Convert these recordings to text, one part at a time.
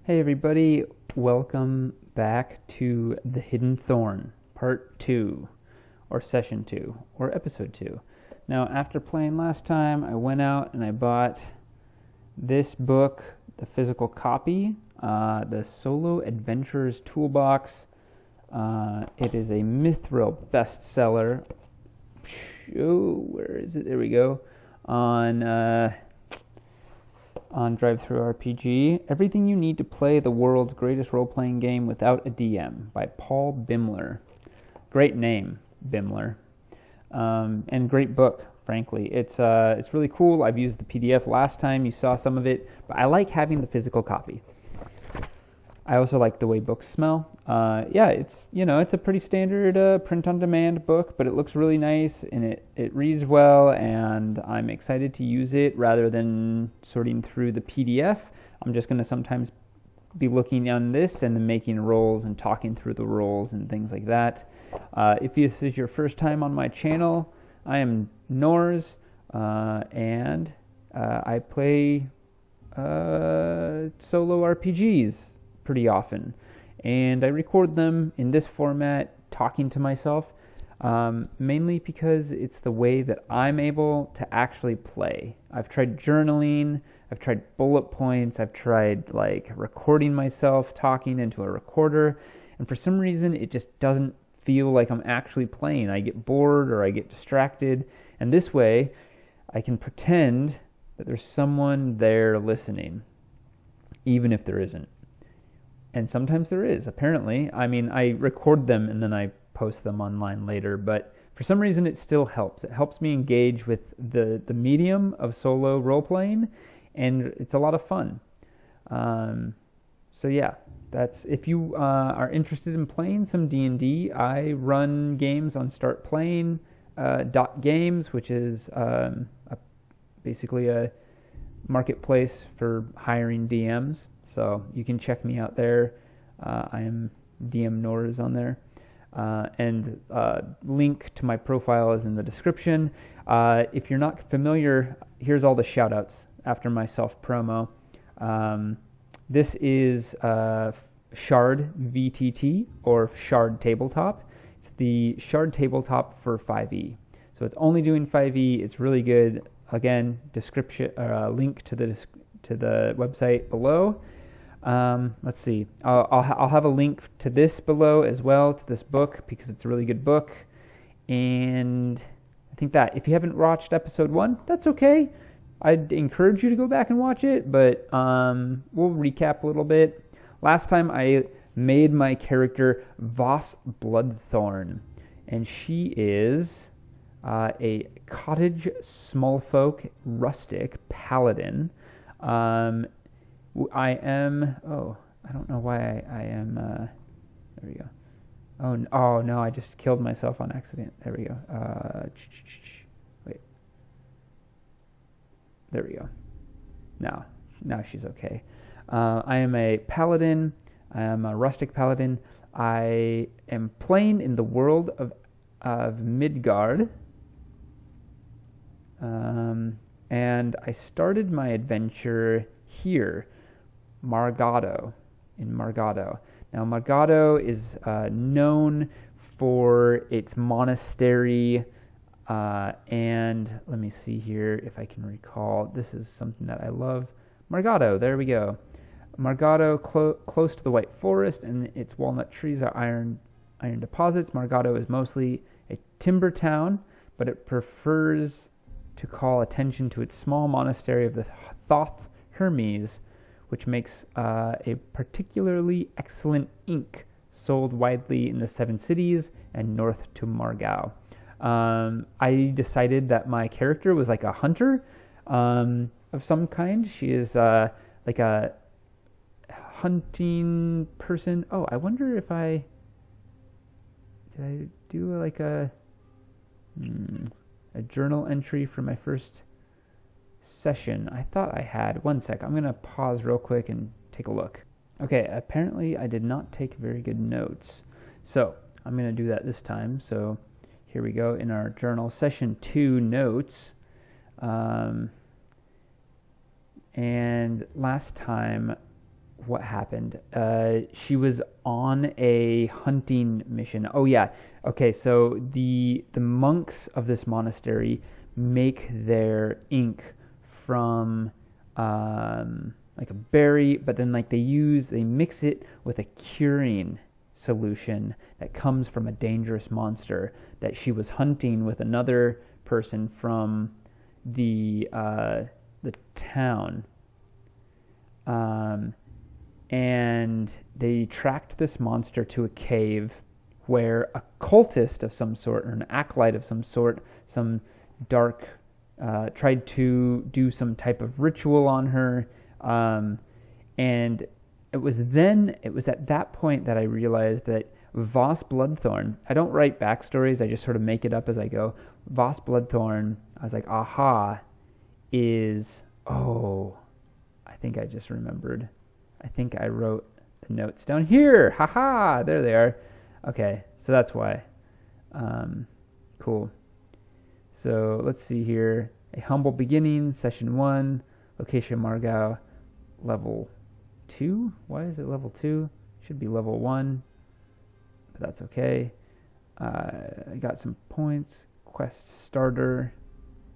Hey everybody, welcome back to The Hidden Thorn, Part 2, or Session 2, or Episode 2. Now, after playing last time, I went out and I bought this book, the physical copy, the Solo Adventurers Toolbox. It is a Mithril bestseller. Oh, where is it? There we go. On DriveThruRPG, Everything You Need to Play the World's Greatest Role-Playing Game Without a DM by Paul Bimler. Great name, Bimler. And great book, frankly. It's really cool. I've used the PDF last time. You saw some of it. But I like having the physical copy. I also like the way books smell. It's a pretty standard print-on-demand book, but it looks really nice and it reads well, and I'm excited to use it rather than sorting through the PDF. I'm just going to sometimes be looking on this and then making rolls and talking through the rolls and things like that. If this is your first time on my channel, I am Nors, and I play solo RPGs pretty often, and I record them in this format, talking to myself, mainly because it's the way that I'm able to actually play. I've tried journaling, I've tried bullet points, I've tried recording myself talking into a recorder, and for some reason it just doesn't feel like I'm actually playing. I get bored or I get distracted, and this way I can pretend that there's someone there listening, even if there isn't. And sometimes there is, apparently. I mean, I record them and then I post them online later, but for some reason it still helps. It helps me engage with the medium of solo role-playing, and it's a lot of fun. So yeah, that's if you are interested in playing some D&D. I run games on StartPlaying.games, which is basically a marketplace for hiring DMs. So you can check me out there. I am DM Nors on there. And link to my profile is in the description. If you're not familiar, here's all the shout-outs after my self-promo. This is Shard VTT, or Shard Tabletop. It's the Shard Tabletop for 5e. So it's only doing 5e. It's really good. Again, description link to the website below. Let's see. I'll have a link to this below as well, to this book, because it's a really good book. And I think that if you haven't watched episode 1, that's okay. I'd encourage you to go back and watch it, but we'll recap a little bit. Last time I made my character Voss Bloodthorn, and she is a cottage smallfolk rustic paladin. I am, I don't know why I am, there we go. Oh no, I just killed myself on accident. There we go. Wait. There we go. Now she's okay. I am a paladin. I am a rustic paladin. I am playing in the world of Midgard. And I started my adventure here, in Margado. Now, Margado is known for its monastery, and let me see here if I can recall. This is something that I love. Margado, there we go. Margado, close to the White Forest, and its walnut trees are iron deposits. Margado is mostly a timber town, but it prefers to call attention to its small monastery of the Thoth Hermes, which makes a particularly excellent ink sold widely in the 7 cities and north to Margao. I decided that my character was like a hunter of some kind. She is like a hunting person. Oh, I wonder if did I do like a journal entry for my first session? I thought I had. One sec. I'm going to pause real quick and take a look. Okay, apparently I did not take very good notes. So I'm going to do that this time. So here we go in our journal, session 2 notes. And last time what happened. She was on a hunting mission. Oh yeah. Okay, so the monks of this monastery make their ink from like a berry, but then like they mix it with a curing solution that comes from a dangerous monster that she was hunting with another person from the town. And they tracked this monster to a cave where a cultist of some sort, or an acolyte of some sort, some dark, tried to do some type of ritual on her. And it was at that point that I realized that Voss Bloodthorn, I don't write backstories, I just sort of make it up as I go. Voss Bloodthorn, I was like, aha, I think I just remembered. I think I wrote the notes down here. Haha, there they are. Okay, so that's why. Cool. So let's see here. A humble beginning, session 1, location Margau, level 2. Why is it level 2? Should be level 1, but that's okay. I got some points. Quest starter,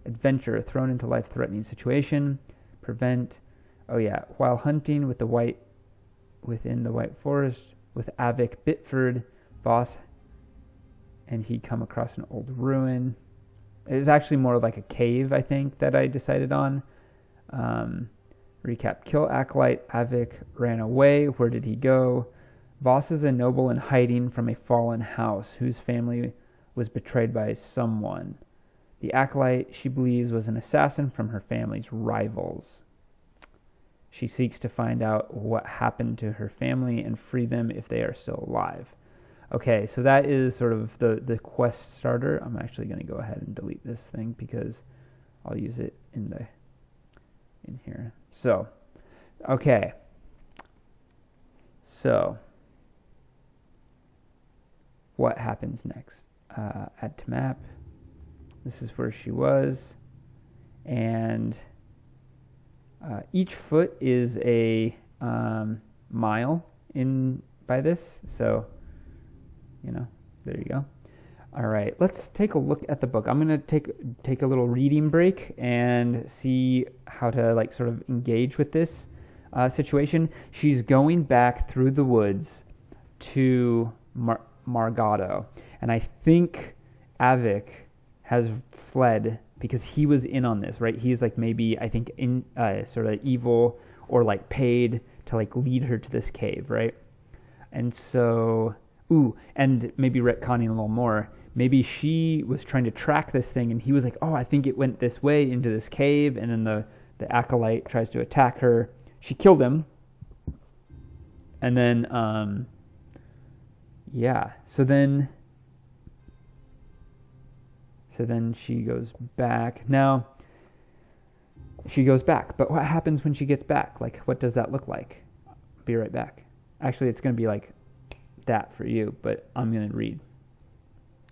adventure, thrown into life-threatening situation, prevent. Oh yeah, while hunting within the White Forest with Avik Bitford, Voss and he come across an old ruin. It was actually more like a cave, I think, that I decided on. Recap: kill acolyte. Avik ran away. Where did he go? Voss is a noble in hiding from a fallen house whose family was betrayed by someone. The acolyte, she believes, was an assassin from her family's rivals. She seeks to find out what happened to her family and free them if they are still alive. Okay, so that is sort of the quest starter. I'm actually going to go ahead and delete this thing because I'll use it in here. So, okay. So, what happens next? Add to map. This is where she was. And each foot is a mile in by this. So, there you go. All right, let's take a look at the book. I'm going to take a little reading break and see how to sort of engage with this situation. She's going back through the woods to Margado, and I think Avik has fled because he was in on this, right? He's maybe, I think, in sort of evil or paid to lead her to this cave, right? And so, and maybe retconning a little more, maybe she was trying to track this thing and he was like, oh, I think it went this way into this cave, and then the acolyte tries to attack her. She killed him. And then, yeah, so then she goes back. Now, she goes back, but what happens when she gets back? What does that look like? Be right back. Actually, it's going to be that for you, but I'm going to read.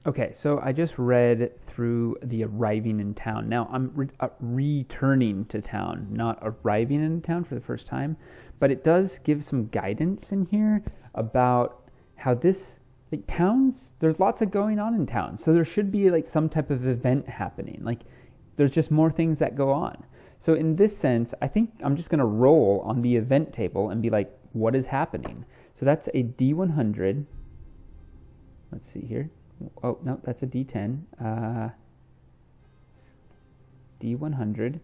Okay, so I just read through the arriving in town. Now, I'm returning to town, not arriving in town for the first time, but it does give some guidance in here about how this towns, there's lots of going on in towns, so there should be some type of event happening. There's just more things that go on. So in this sense, I think I'm just going to roll on the event table and be what is happening? So that's a D100. Let's see here. Oh, no, that's a D10. D100.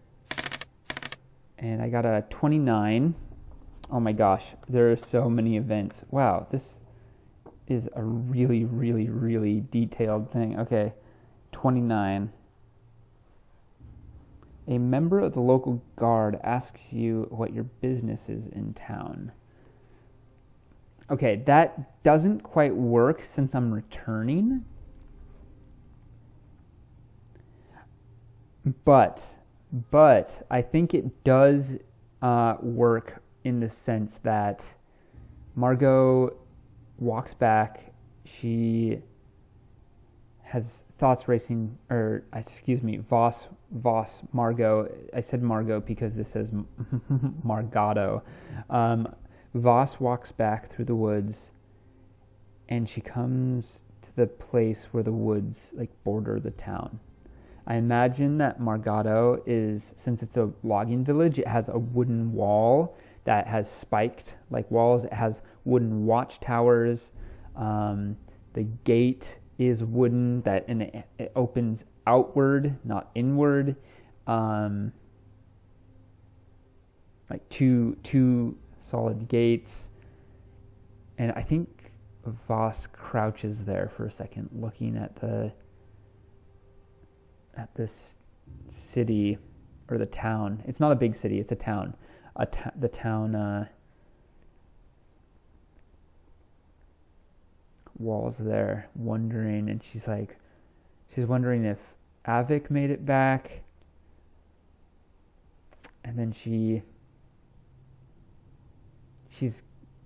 And I got a 29. Oh my gosh, there are so many events. Wow, this is a really, really, really detailed thing. Okay, 29. A member of the local guard asks you what your business is in town. Okay, that doesn't quite work since I'm returning. But I think it does work in the sense that Margot walks back. She has thoughts racing, Voss, Margot. I said Margot because this says Margado. Voss walks back through the woods, and she comes to the place where the woods like border the town. I imagine that Margado is, since it's a logging village, it has a wooden wall that has spiked like walls. It has wooden watchtowers. The gate is wooden, and it opens outward, not inward. Like two solid gates. And I think Voss crouches there for a second, looking at this city, or the town. It's not a big city, it's a town. The town walls there, wondering, and she's wondering if Avik made it back. And then she's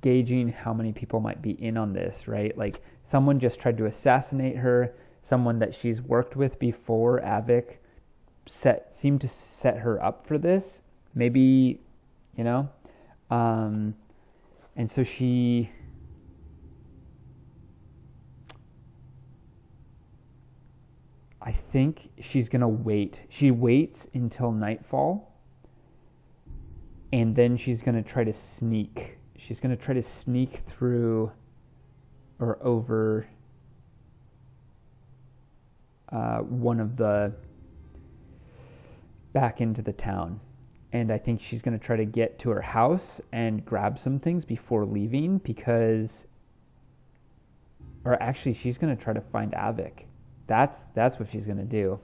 gauging how many people might be in on this, right? Like, someone just tried to assassinate her. Someone that she's worked with before, Avik, seemed to set her up for this. Maybe, and so I think she's going to wait. She waits until nightfall, and then she's going to try to sneak. She's going to try to sneak through or over one of the back into the town. And I think she's going to try to get to her house and grab some things before leaving, or actually she's going to try to find Avik. That's what she's going to do,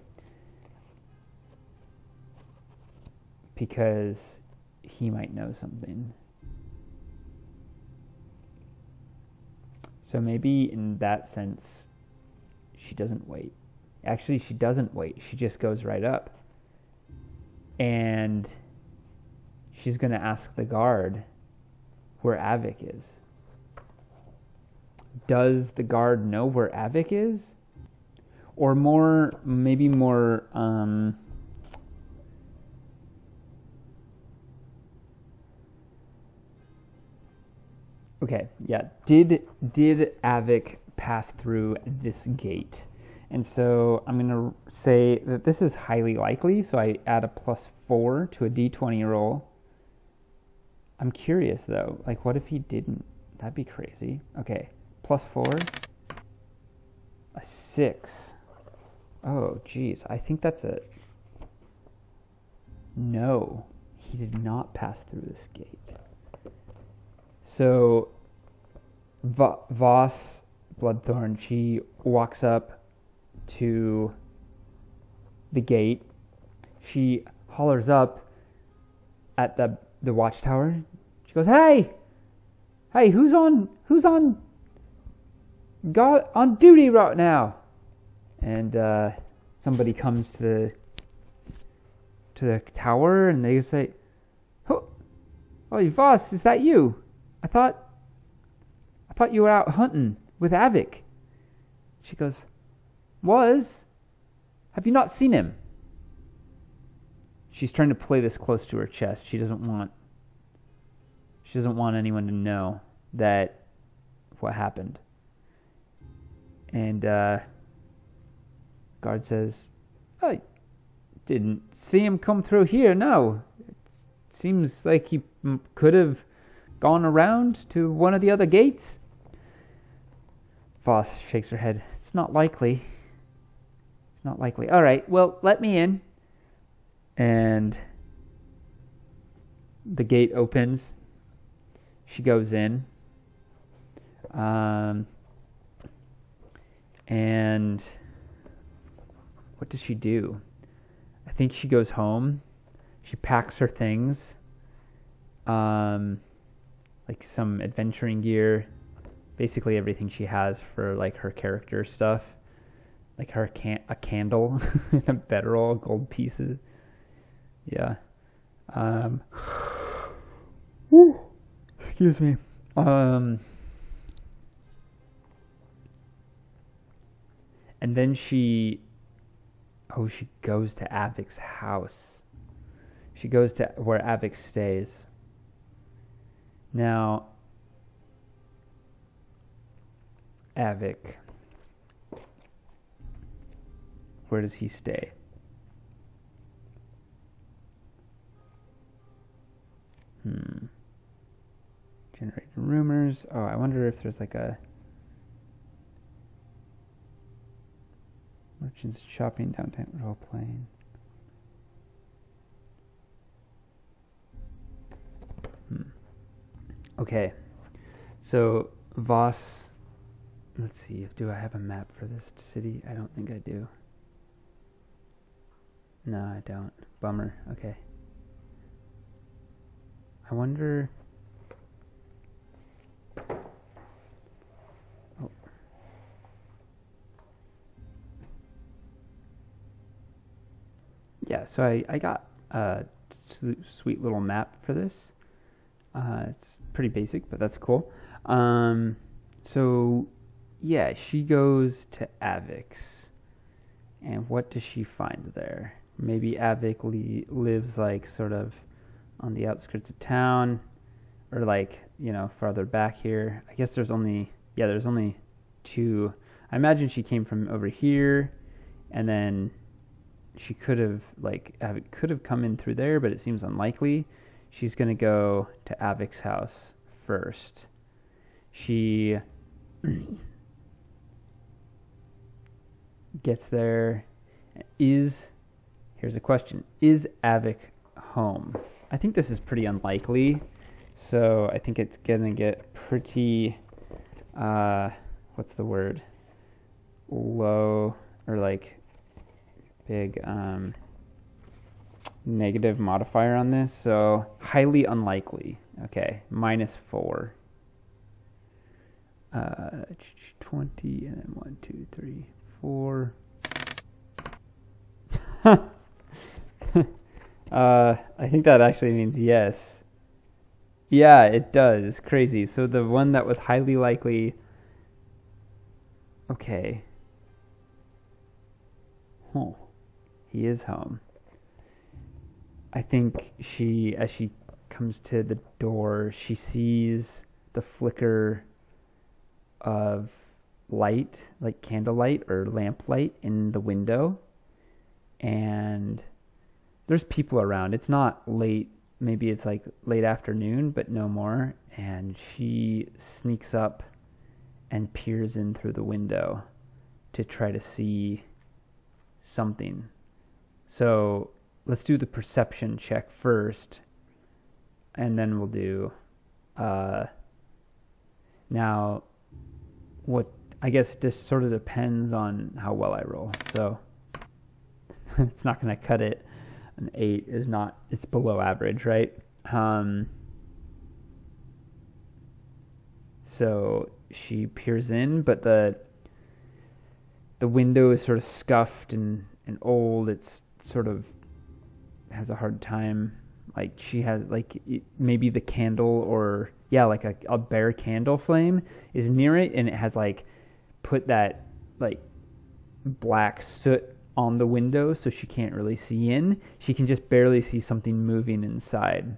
because he might know something. So maybe in that sense, she doesn't wait. Actually, she doesn't wait. She just goes right up. And she's going to ask the guard where Avik is. Does the guard know where Avik is? Or maybe more, okay, yeah. Did Avik pass through this gate? And so I'm going to say that this is highly likely, so I add a +4 to a d20 roll. I'm curious, though. Like, what if he didn't? That'd be crazy. Okay, +4. A 6. Oh, geez. I think that's a... No, he did not pass through this gate. So, Voss Bloodthorn, she walks up to the gate. She hollers up at the watchtower. She goes, "Hey, who's on duty right now?" And somebody comes to the tower, and they say, "Oh, Voss, is that you? I thought you were out hunting with Avik." She goes, "Was? Have you not seen him?" She's trying to play this close to her chest. She doesn't want anyone to know that what happened. And guard says, "I didn't see him come through here, no. It seems like he could have gone around to one of the other gates." Voss shakes her head. It's not likely. All right, well, let me in. And the gate opens. She goes in. And what does she do? I think she goes home. She packs her things. Like some adventuring gear. Basically everything she has for like her character stuff. Like a candle, a bedroll, gold pieces. Yeah. Excuse me. And then she goes to Avik's house. She goes to where Avik stays. Now, Avik. Where does he stay? Generating rumors. Oh, I wonder if there's like a merchants shopping downtown role playing. Okay, so Voss. Let's see. Do I have a map for this city? I don't think I do. No, I don't. Bummer. Okay. I wonder. Oh. Yeah, so I got a sweet little map for this. It's pretty basic, but that's cool. So, yeah, she goes to Avik's. And what does she find there? Maybe Avik lives like sort of on the outskirts of town, or like, you know, farther back here. I guess there's only two. I imagine she came from over here, and then she could have, like, Avik could have come in through there, but it seems unlikely. She's going to go to Avik's house first. She gets there. Here's a question. Is Avik home? I think this is pretty unlikely. So I think it's going to get pretty, what's the word? Low, or like big negative modifier on this. So highly unlikely. Okay, -4. 20 and then 1, 2, 3, 4. I think that actually means yes. Yeah, it does. Crazy. So the one that was highly likely. Okay. Oh, he is home. I think as she comes to the door, she sees the flicker of light, like candlelight or lamplight in the window. And there's people around. It's not late. Maybe it's like late afternoon, but no more. And she sneaks up and peers in through the window to try to see something. So let's do the perception check first, and then we'll do now what I guess this sort of depends on how well I roll. So it's not going to cut it. An 8 is not, it's below average, right? So she peers in, but the window is sort of scuffed and old. It's sort of has a hard time. Like she has like maybe the candle, or yeah, like a bare candle flame is near it, and it has like put that like black soot on the window, so she can't really see in. She can just barely see something moving inside.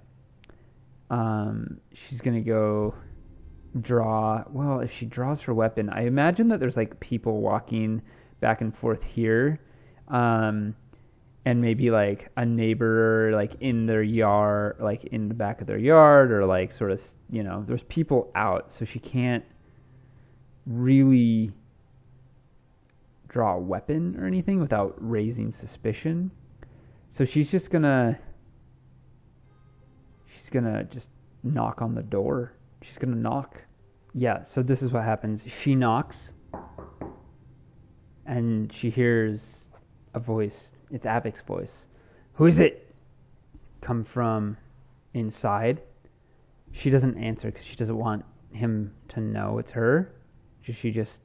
She's gonna go draw. Well, if she draws her weapon, I imagine that there's like people walking back and forth here, and maybe like a neighbor like in their yard, like in the back of their yard, or like sort of, you know, there's people out, so she can't really draw a weapon or anything without raising suspicion. So she's gonna just knock on the door. She's gonna knock. Yeah, so this is what happens. She knocks, and she hears a voice. It's Avik's voice. Who is it? Come from inside. She doesn't answer because she doesn't want him to know it's her. She just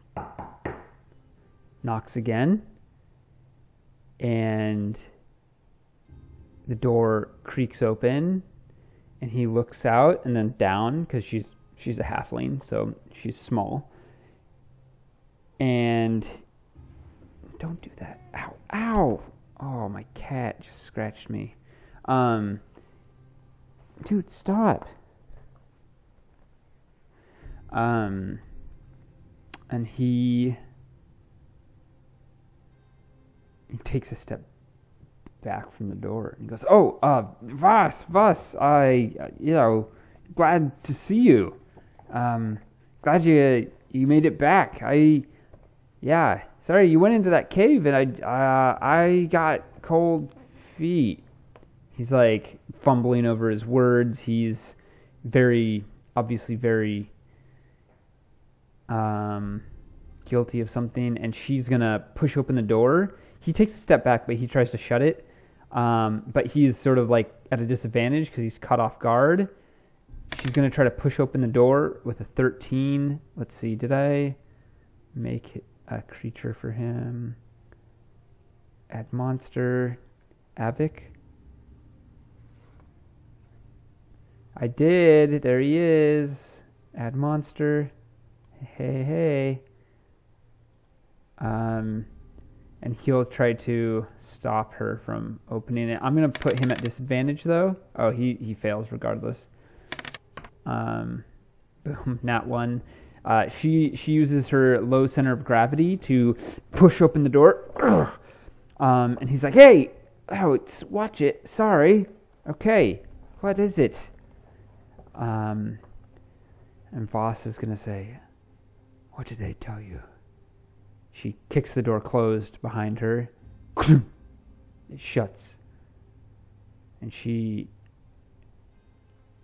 knocks again, and the door creaks open, and he looks out and then down because she's a halfling, so she's small. And don't do that. Ow, ow. Oh, my cat just scratched me. Dude, stop. And he takes a step back from the door and he goes, "Oh, Voss, glad to see you. Glad you made it back. Sorry, you went into that cave and I got cold feet." He's like fumbling over his words. He's obviously very guilty of something, and she's gonna push open the door. He takes a step back, but he tries to shut it. But he's sort of like at a disadvantage because he's caught off guard. She's gonna try to push open the door with a 13. Let's see, did I make a creature for him? Add monster, Avic. I did. There he is. Add monster. Hey. And he'll try to stop her from opening it. I'm gonna put him at disadvantage though. Oh, he fails regardless. Boom, nat 1. She uses her low center of gravity to push open the door. And he's like, "Hey, watch it. Sorry. Okay, what is it?" And Voss is gonna say, "What did they tell you?" She kicks the door closed behind her. It shuts. And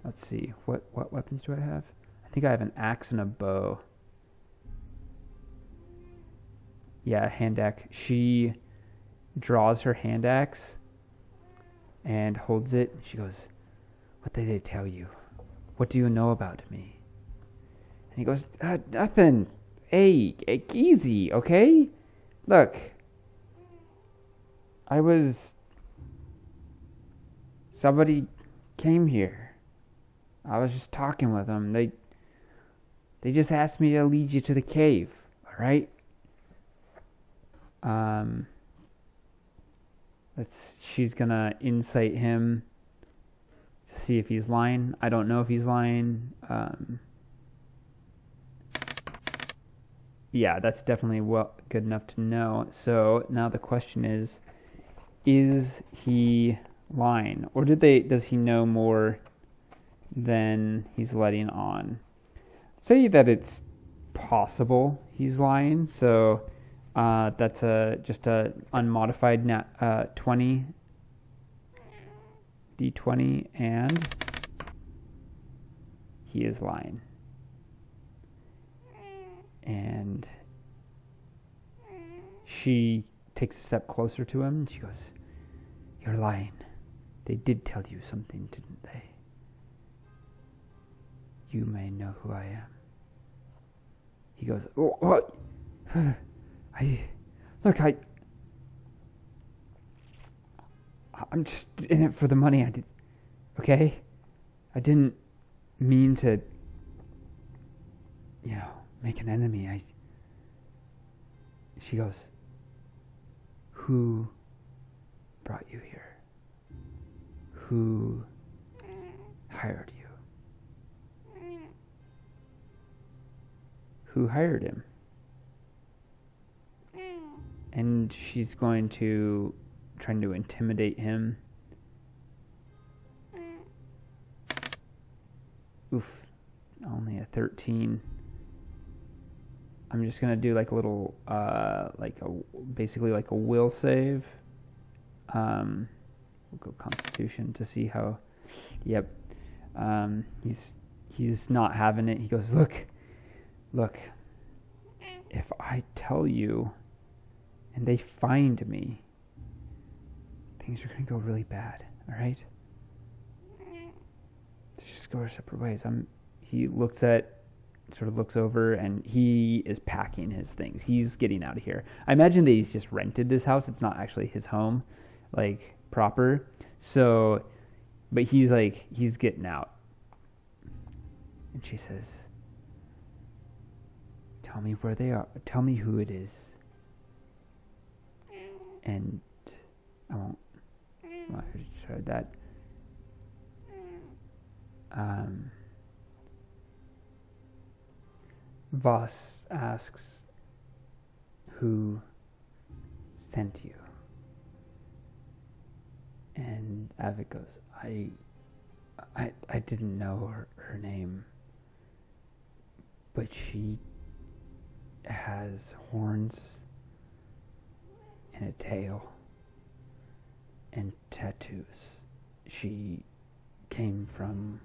let's see, what weapons do I have? I think I have an axe and a bow. Yeah, hand axe. She draws her hand axe and holds it. She goes, "What did they tell you? What do you know about me?" And he goes, "Nothing. Hey, easy, okay? Look, somebody came here. I was just talking with them. They just asked me to lead you to the cave, all right? She's gonna insight him to see if he's lying. I don't know if he's lying. Yeah, that's definitely good enough to know. So now the question is he lying? Or does he know more than he's letting on? Say that it's possible he's lying. So that's just a unmodified 20 d20, and he is lying. And she takes a step closer to him and she goes, "You're lying. They did tell you something, didn't they? You may know who I am." He goes, "Oh, what? I'm just in it for the money. Okay? I didn't mean to, make an enemy. She goes, "Who brought you here? Who hired you? Who hired him?" And she's trying to intimidate him. Oof, only a 13. I'm just gonna do like a little, basically like a will save. We'll go Constitution to see how. Yep. He's not having it. He goes, look. If I tell you, and they find me, things are gonna go really bad. All right. Let's just go our separate ways. He looks over, and he is packing his things. He's getting out of here. I imagine that he's just rented this house. It's not actually his home, like, proper. So, but he's getting out. And she says, "Tell me where they are. Tell me who it is." And I won't. Well, I just heard that. Voss asks, "Who sent you?" And Avik goes, I didn't know her name, but she has horns and a tail and tattoos. She came from,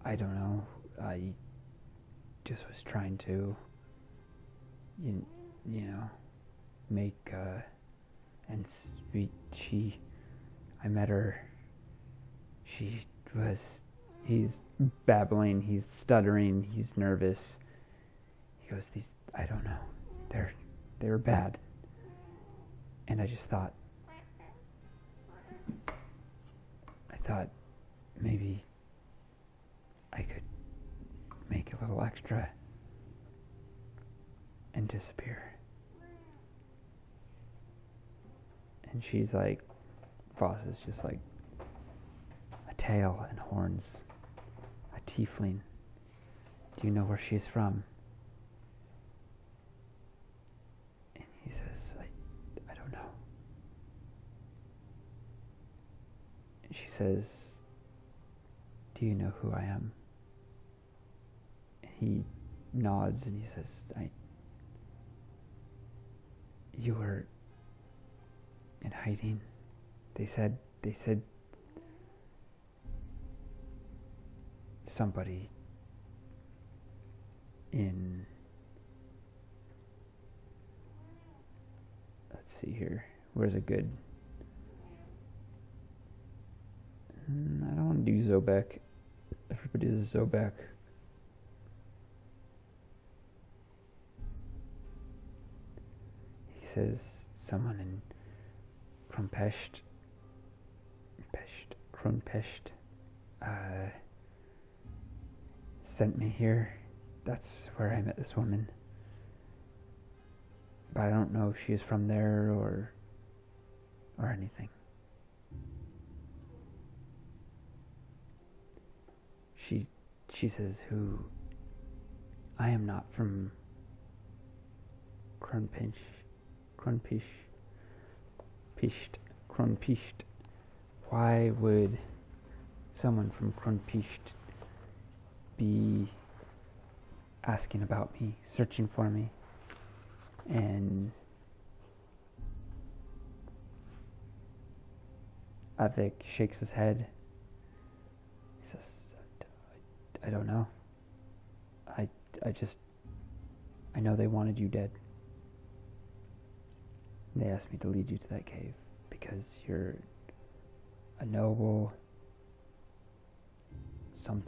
I don't know, I just was trying to, you know, make, and I met her, he's babbling, he's stuttering, he's nervous. He goes, I don't know, they were bad. And I just thought maybe I could make a little extra and disappear. And she's like, Voss is just like, a tail and horns, a tiefling. Do you know where she's from? And he says, I don't know. And she says, do you know who I am? And he nods and he says, you were in hiding. They said somebody in, let's see here, where's a good, I don't want to do Zobek. Everybody does Zobek. He says someone in Cronepisht, sent me here. That's where I met this woman. But I don't know if she's from there or anything. She says, who? I am not from Cronepisht. Why would someone from Cronepisht be asking about me, searching for me? And Avik shakes his head. He says, I don't know. I know they wanted you dead. And they asked me to lead you to that cave because you're a noble, some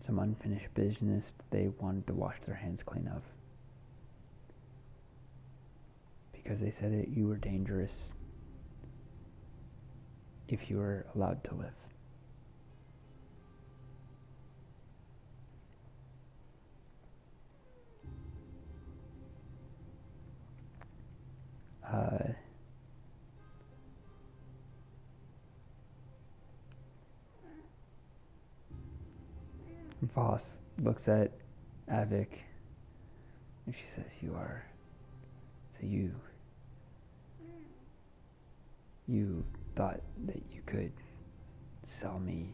unfinished business they wanted to wash their hands clean of. Because they said that you were dangerous if you were allowed to live. Voss looks at Avik and she says, so you thought that you could sell me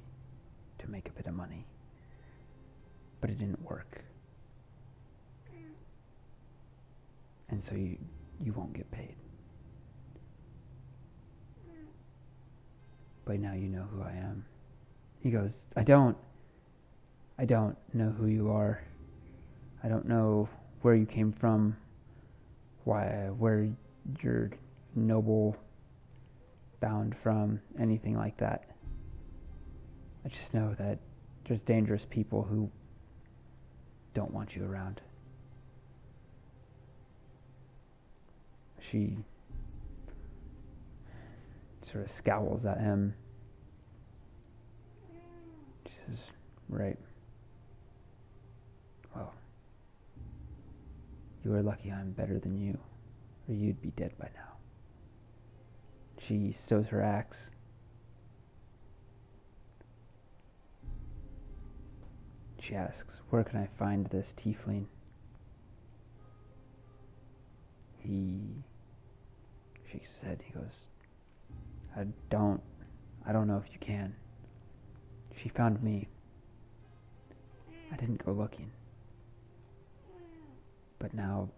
to make a bit of money, but it didn't work. And so you won't get paid. But now you know who I am. He goes, I don't know who you are. I don't know where you came from, where you're noble bound from, anything like that. I just know that there's dangerous people who don't want you around. She sort of scowls at him. She says, right. Well, you are lucky I'm better than you, or you'd be dead by now. She stows her axe. She asks, where can I find this tiefling? He shakes his head. He goes, I don't know if you can. She found me. I didn't go looking. But now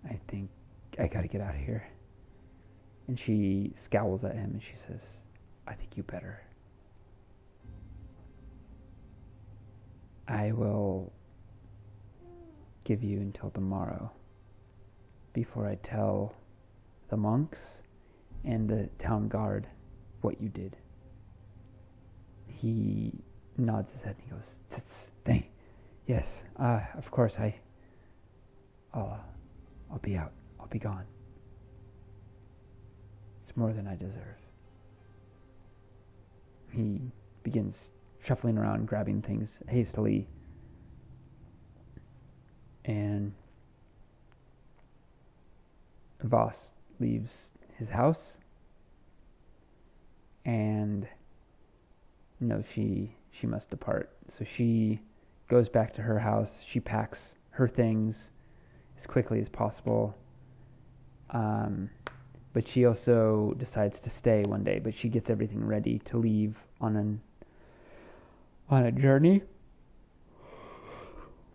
I think I gotta get out of here. And she scowls at him and she says, I think you better. I will give you until tomorrow before I tell the monks and the town guard what you did. He nods his head and he goes, thank. Yes, of course, I'll be out. I'll be gone. It's more than I deserve. He begins shuffling around, grabbing things hastily, and Voss leaves his house, and knows she must depart. So she goes back to her house. She packs her things as quickly as possible. But she also decides to stay one day. But she gets everything ready to leave on a journey.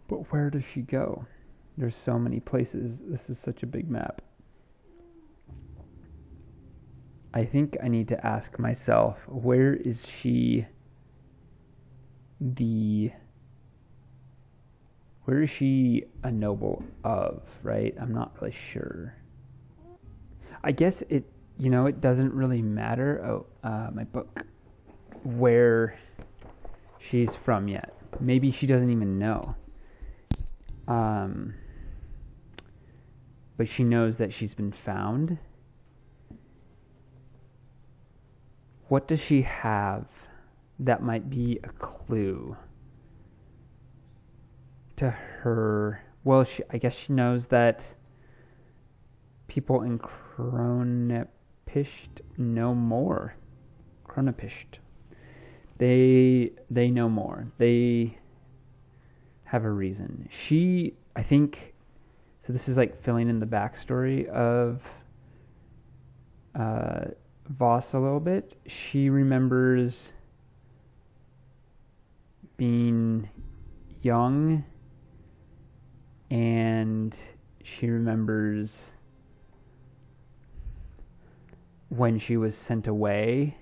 But where does she go? There's so many places. This is such a big map. I think I need to ask myself, where is she a noble of, right? I'm not really sure. I guess it doesn't really matter, my book, where she's from yet. Maybe she doesn't even know. But she knows that she's been found. What does she have that might be a clue to her? Well, I guess she knows that people in Cronepisht know more. Cronepisht. They know more. They have a reason. I think, so this is like filling in the backstory of Voss a little bit. She remembers being young, and she remembers when she was sent away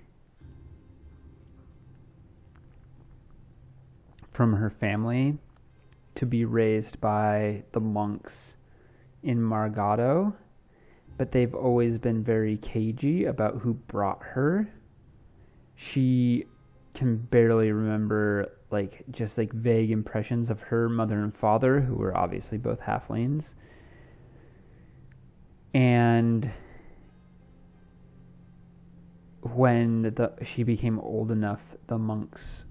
from her family to be raised by the monks in Margado, but they've always been very cagey about who brought her. She can barely remember just vague impressions of her mother and father, who were obviously both halflings. And when she became old enough, the monks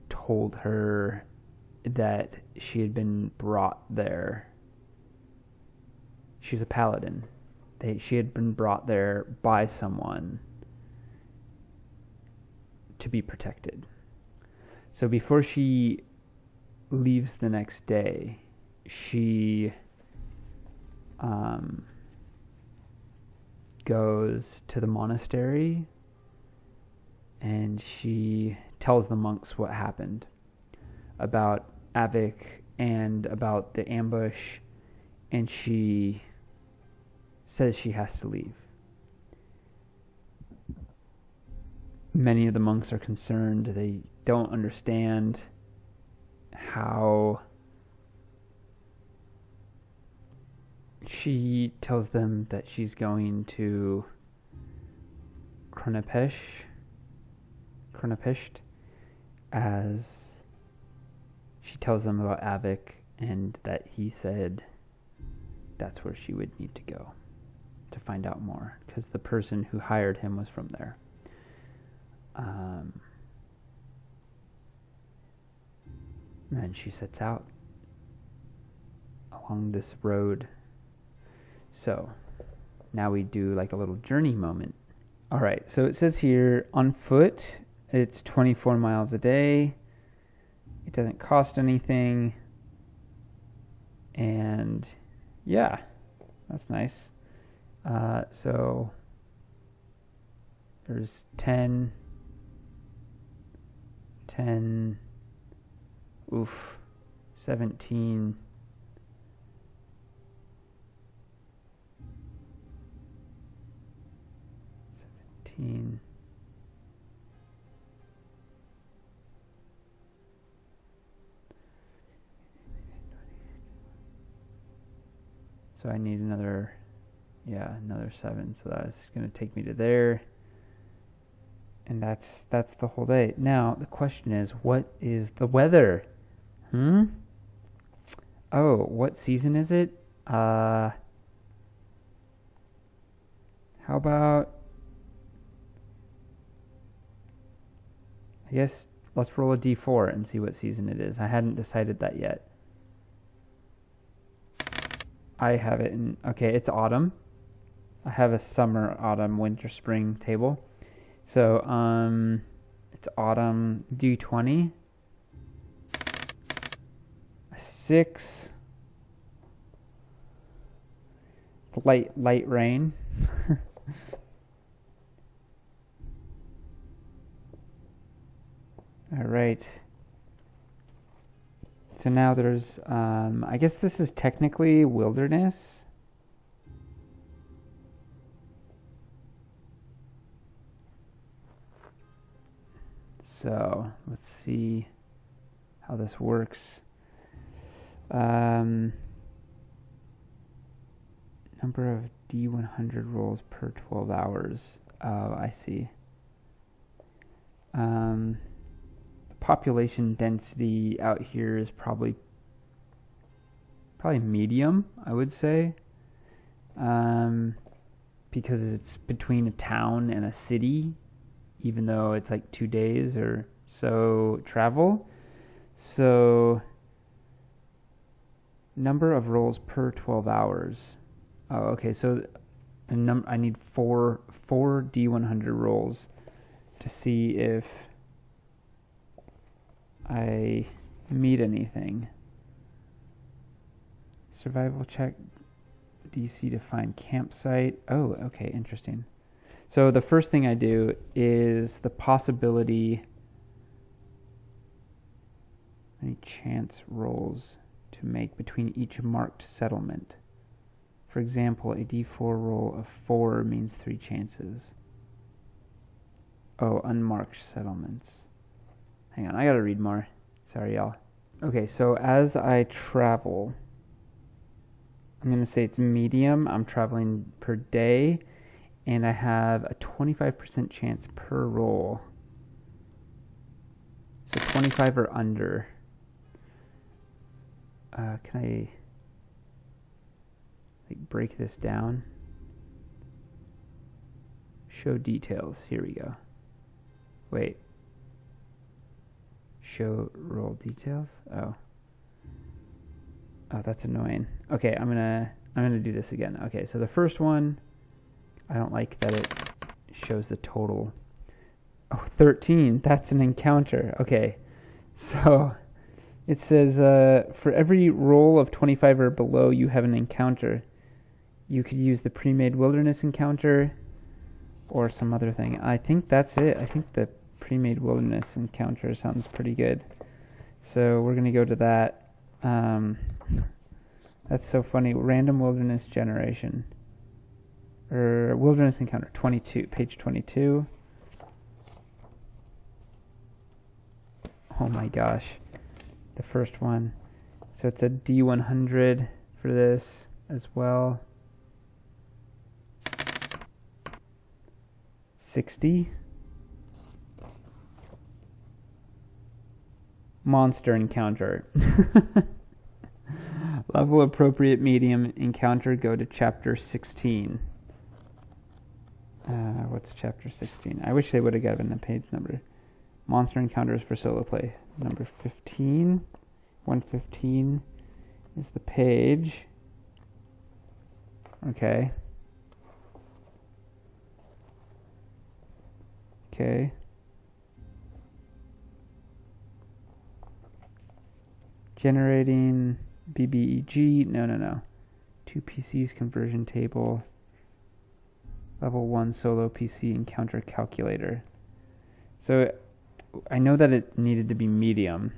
told her that she had been brought there. She's a paladin. She had been brought there by someone to be protected. So before she leaves the next day, she goes to the monastery and she tells the monks what happened about Avik and about the ambush, and she says she has to leave. Many of the monks are concerned. They don't understand how she tells them that she's going to Cronepisht, as she tells them about Avik and that he said that's where she would need to go to find out more, because the person who hired him was from there. And then she sets out along this road. So now we do a little journey moment. All right, so it says here, on foot, It's 24 miles a day. It doesn't cost anything. And yeah, that's nice. So there's 10, 17, 17. So I need another 7. So that's going to take me to there. And that's the whole day. Now, the question is, what is the weather? Oh, what season is it? How about, I guess let's roll a d4 and see what season it is. I hadn't decided that yet. I have it in, okay, it's autumn. I have a summer, autumn, winter, spring table. So, it's autumn, d20. A 6. Light rain. All right. So now there's, I guess this is technically wilderness. So let's see how this works. Number of D100 rolls per 12 hours. Oh, I see. The population density out here is probably medium, I would say. Because it's between a town and a city, even though it's like 2 days or so travel. So number of rolls per 12 hours. Oh, okay, so I need four D100 rolls to see if I meet anything. Survival check DC to find campsite. Oh, okay, interesting. So the first thing I do is the possibility, any chance rolls to make between each marked settlement. For example, a D4 roll of 4 means 3 chances. Oh, unmarked settlements. Hang on, I gotta read more. Sorry, y'all. Okay, so as I travel, I'm gonna say it's medium. I'm traveling per day, and I have a 25% chance per roll. So 25 or under. Can I break this down? Show details. Here we go. Wait. Show roll details? Oh, that's annoying. Okay, I'm gonna do this again. Okay, so the first one, I don't like that it shows the total. Oh, 13. That's an encounter. Okay, so it says for every roll of 25 or below, you have an encounter. You could use the pre-made wilderness encounter or some other thing. I think that's it. I think the pre-made wilderness encounter sounds pretty good. So we're going to go to that. That's so funny. Random wilderness generation. Or wilderness encounter, 22, page 22. Oh my gosh. The first one. So it's a D100 for this as well. 60. Monster encounter. Level appropriate medium encounter, go to chapter 16. What's chapter 16? I wish they would have given a page number. Monster encounters for solo play. Number 15. 115 is the page. Okay. Okay. Generating BBEG. No. 2 PCs conversion table. Level 1 solo PC encounter calculator. So I know that it needed to be medium.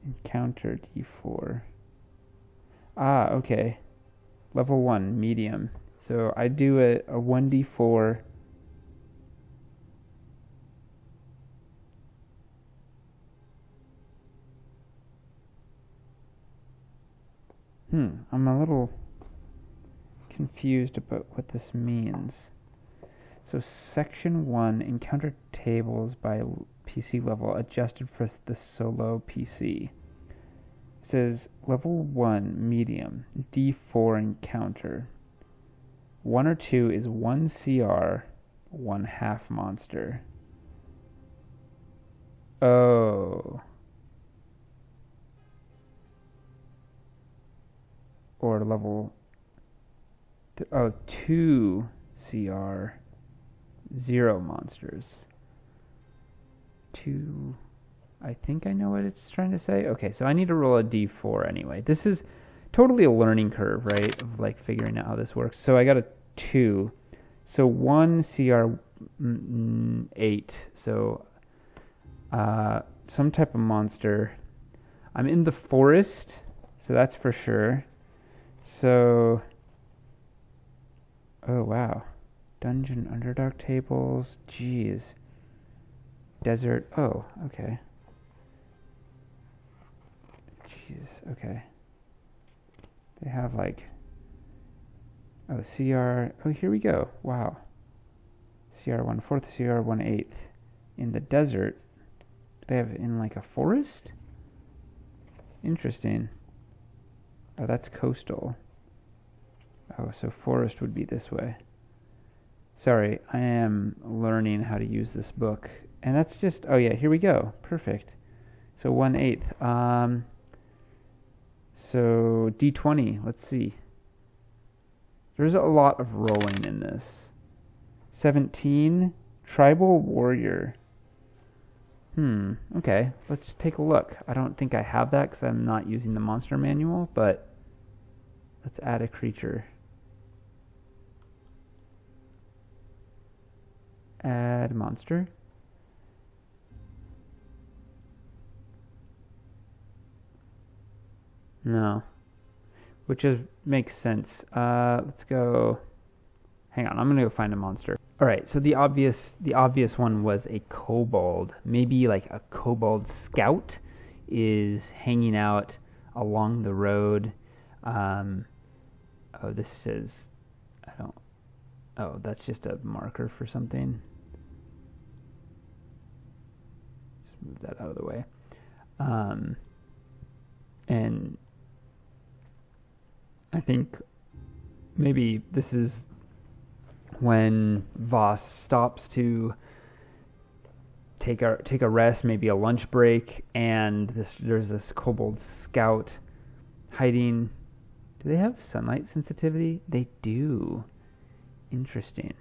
Encounter D4. Ah, okay. Level 1, medium. So I do a 1D4. I'm a little confused about what this means. So section 1, encounter tables by PC level adjusted for the solo PC. It says level 1, medium, D4 encounter. 1 or 2 is 1 CR, 1 half monster. Oh. Or level 2 CR, 0 monsters. 2, I think I know what it's trying to say. Okay, so I need to roll a D4 anyway. This is totally a learning curve, right? Of like figuring out how this works. So I got a 2. So 1 CR 8. So some type of monster. I'm in the forest, so that's for sure. So, oh wow, dungeon underdark tables, jeez, desert, oh, okay, jeez, okay, they have like, oh, CR, oh, here we go, wow, CR 1/4, CR 1/8, in the desert, they have in like a forest, interesting. Oh, that's coastal. Oh, so forest would be this way. Sorry, I am learning how to use this book. And that's just, oh yeah, here we go. Perfect. So 1/8. So D20, let's see. There's a lot of rolling in this. 17, tribal warrior. Okay, let's just take a look. I don't think I have that because I'm not using the monster manual, but let's add a creature. Add monster. No. Which makes sense. Let's go. Hang on, I'm gonna go find a monster. All right, so the obvious one was a kobold. Maybe like a kobold scout is hanging out along the road. Oh, this says, oh, that's just a marker for something. Just move that out of the way. And I think maybe this is when Voss stops to take a rest, maybe a lunch break, and there's this kobold scout hiding. Do they have sunlight sensitivity? They do. Interesting.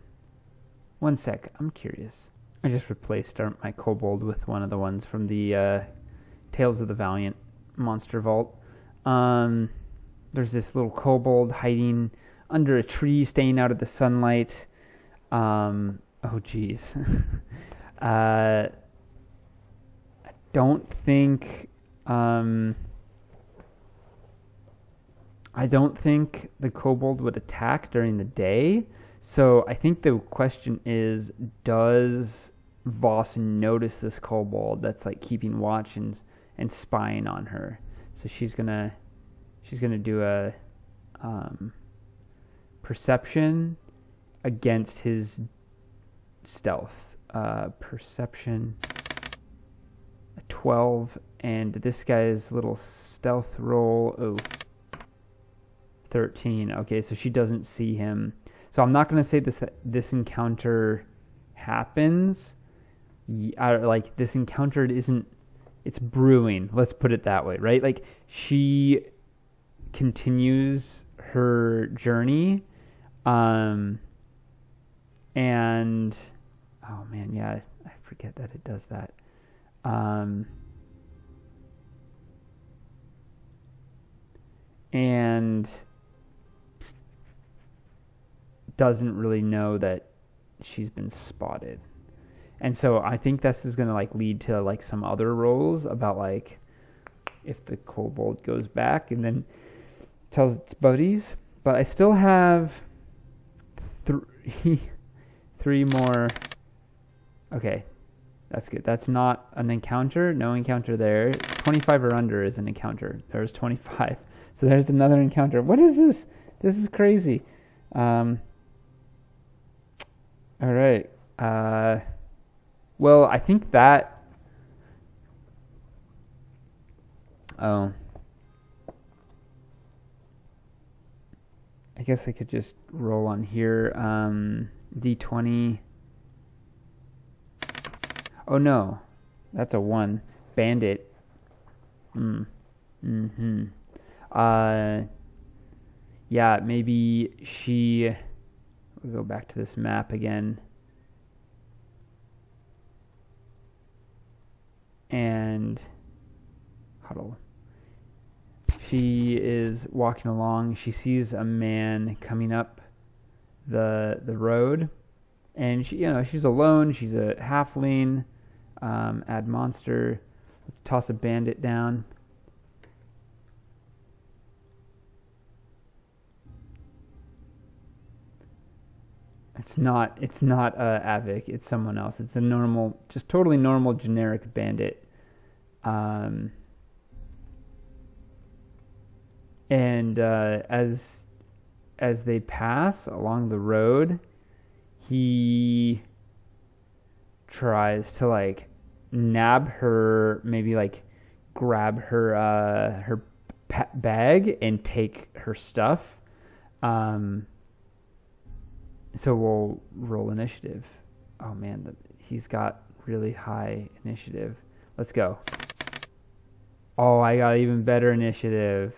One sec, I'm curious. I just replaced my kobold with one of the ones from the Tales of the Valiant monster vault. There's this little kobold hiding under a tree, staying out of the sunlight. Oh geez. I don't think the kobold would attack during the day. So I think the question is, does Voss notice this kobold that's like keeping watch and spying on her? So she's gonna do a perception against his stealth. Perception 12, and this guy's little stealth roll 13. Okay, so she doesn't see him. So I'm not going to say this encounter happens. Like this encounter it's brewing. Let's put it that way, right? Like she continues her journey, and Oh man, yeah, I forget that it does that. And doesn't really know that she's been spotted. And so I think this is going to like lead to like some other roles about like if the kobold goes back and then tells its buddies. But I still have three more. Okay, that's good. That's not an encounter. No encounter there. 25 or under is an encounter. There's 25. So there's another encounter. What is this? This is crazy. All right. Well, I think that... Oh. I guess I could just roll on here. D20. Oh, no. That's a 1. Bandit. Yeah, maybe she... We'll go back to this map again. And huddle. She is walking along. She sees a man coming up the road, and she's alone. She's a halfling. Add monster. Let's toss a bandit down. It's not Avik. It's someone else. It's a normal, just totally normal, generic bandit. And as they pass along the road, he tries to like nab her, maybe like grab her bag and take her stuff. So we'll roll initiative. Oh man, he's got really high initiative. Let's go. Oh, I got even better initiative.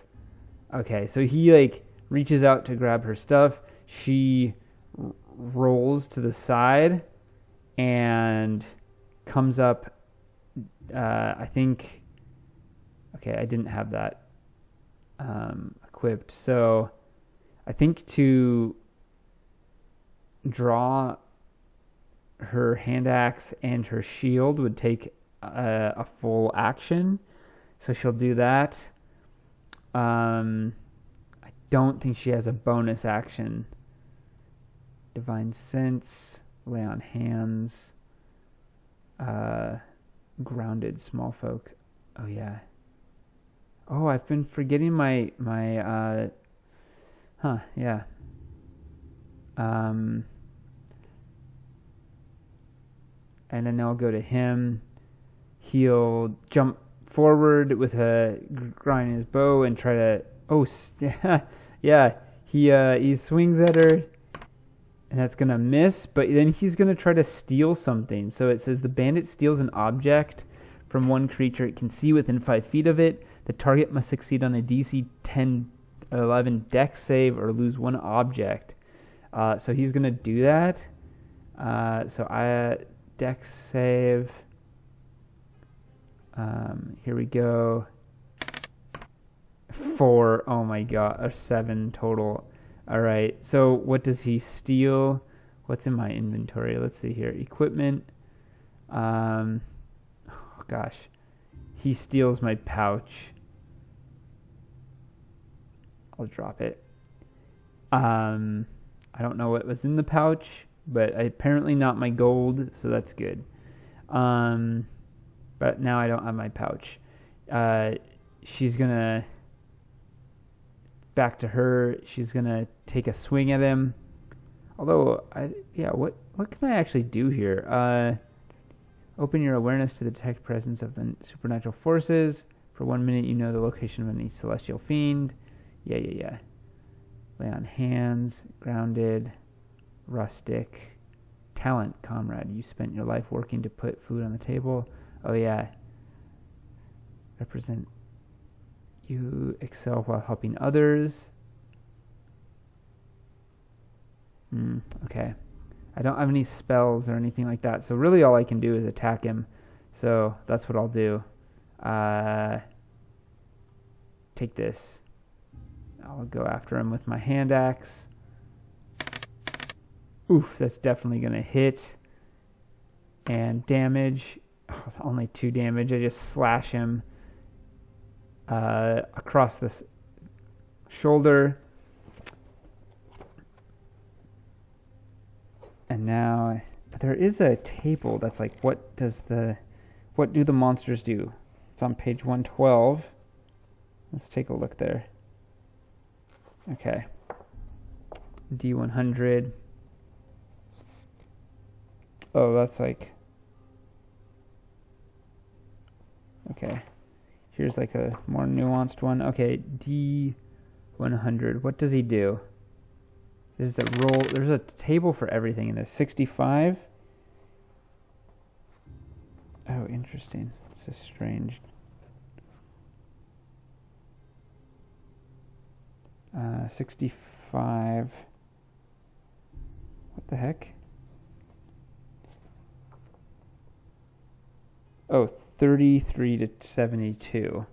Okay, so he like reaches out to grab her stuff. She rolls to the side and comes up. I think. Okay, I didn't have that equipped. So I think to draw her hand axe and her shield would take a full action. So she'll do that. I don't think she has a bonus action. Divine Sense, Lay on Hands, Grounded Small Folk. Oh yeah. Oh, I've been forgetting my yeah. And then I'll go to him. He'll jump forward with a grind in his bow and try to... Oh, yeah. He swings at her, and that's going to miss, but then he's going to try to steal something. So it says the bandit steals an object from one creature it can see within 5 feet of it. The target must succeed on a DC 10-11 dex save or lose one object. So he's going to do that. So I dex save. Here we go. 4. Oh my god. Or 7 total. Alright. So what does he steal? What's in my inventory? Let's see here. Equipment. Oh gosh. He steals my pouch. I'll drop it. I don't know what was in the pouch, but apparently not my gold, so that's good. But now I don't have my pouch. She's gonna back to her. She's gonna take a swing at him. Although, what can I actually do here? Open your awareness to detect presence of the supernatural forces. For 1 minute, you know the location of any celestial fiend. Yeah. Lay on hands, grounded, rustic, talent, comrade. You spent your life working to put food on the table. Oh yeah. Represent. You excel while helping others. Okay. I don't have any spells or anything like that. So really all I can do is attack him. So that's what I'll do. Take this. I'll go after him with my hand axe. Oof, that's definitely going to hit. And damage. Oh, only 2 damage. I just slash him across the shoulder. And now there is a table that's like, what do the monsters do? It's on page 112. Let's take a look there. Okay. D100. Oh, that's like... Okay. Here's like a more nuanced one. Okay, D100. What does he do? There's a table for everything in this. 65. Oh, interesting. This is strange. 65. What the heck? Oh, 33 to 72.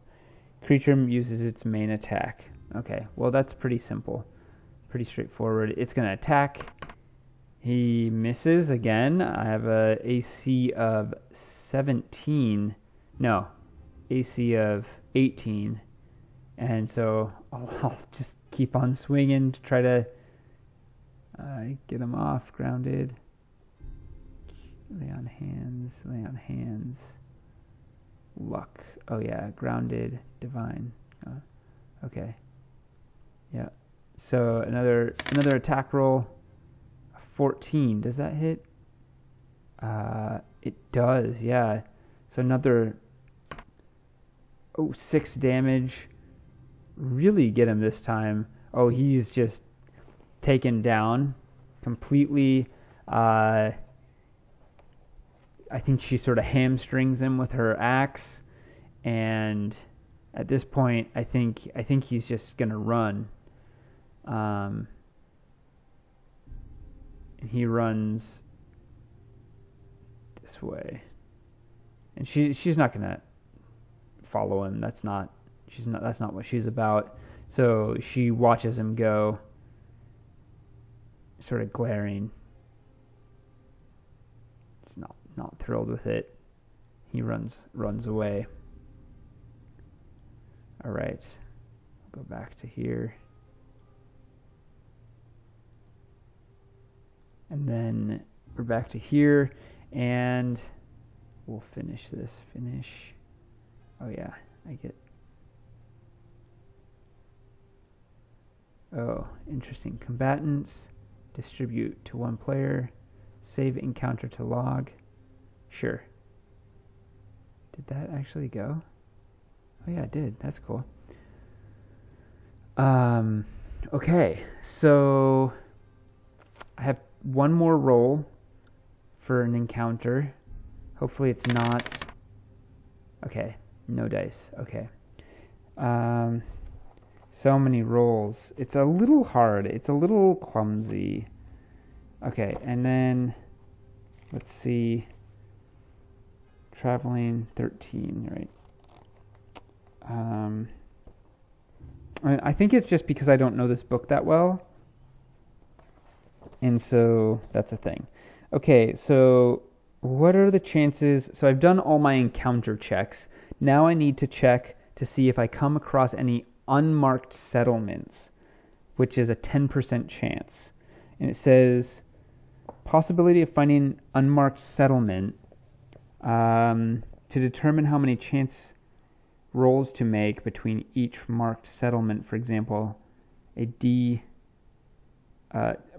Creature uses its main attack. Okay, well that's pretty simple. Pretty straightforward. It's going to attack. He misses again. I have a AC of 17. No, AC of 18. And so I'll just keep on swinging to try to get him off. Grounded. Lay on hands. Lay on hands. Luck. Oh yeah, grounded. Divine. Okay. Yeah. So another attack roll. 14. Does that hit? It does. Yeah. So another 6 damage. Really get him this time. Oh, he's just taken down completely. I think she sort of hamstrings him with her axe, and at this point, I think he's just gonna run. And he runs this way, and she's not gonna follow him. That's not what she's about. So she watches him go, sort of glaring. She's not thrilled with it. He runs away. All right, I'll go back to here. And then we're back to here, and we'll finish this. Finish. Oh yeah, I get... Oh, interesting. Combatants. Distribute to one player. Save encounter to log. Sure. Did that actually go? Oh yeah, it did. That's cool. Okay, so I have one more roll for an encounter. Hopefully it's not... Okay, no dice. Okay. So many rolls. It's a little hard. It's a little clumsy. Okay, and then let's see. Traveling 13, right? I think it's just because I don't know this book that well. And so that's a thing. Okay, so what are the chances? So I've done all my encounter checks. Now I need to check to see if I come across any unmarked settlements, which is a 10% chance. And it says possibility of finding unmarked settlement to determine how many chance rolls to make between each marked settlement. For example,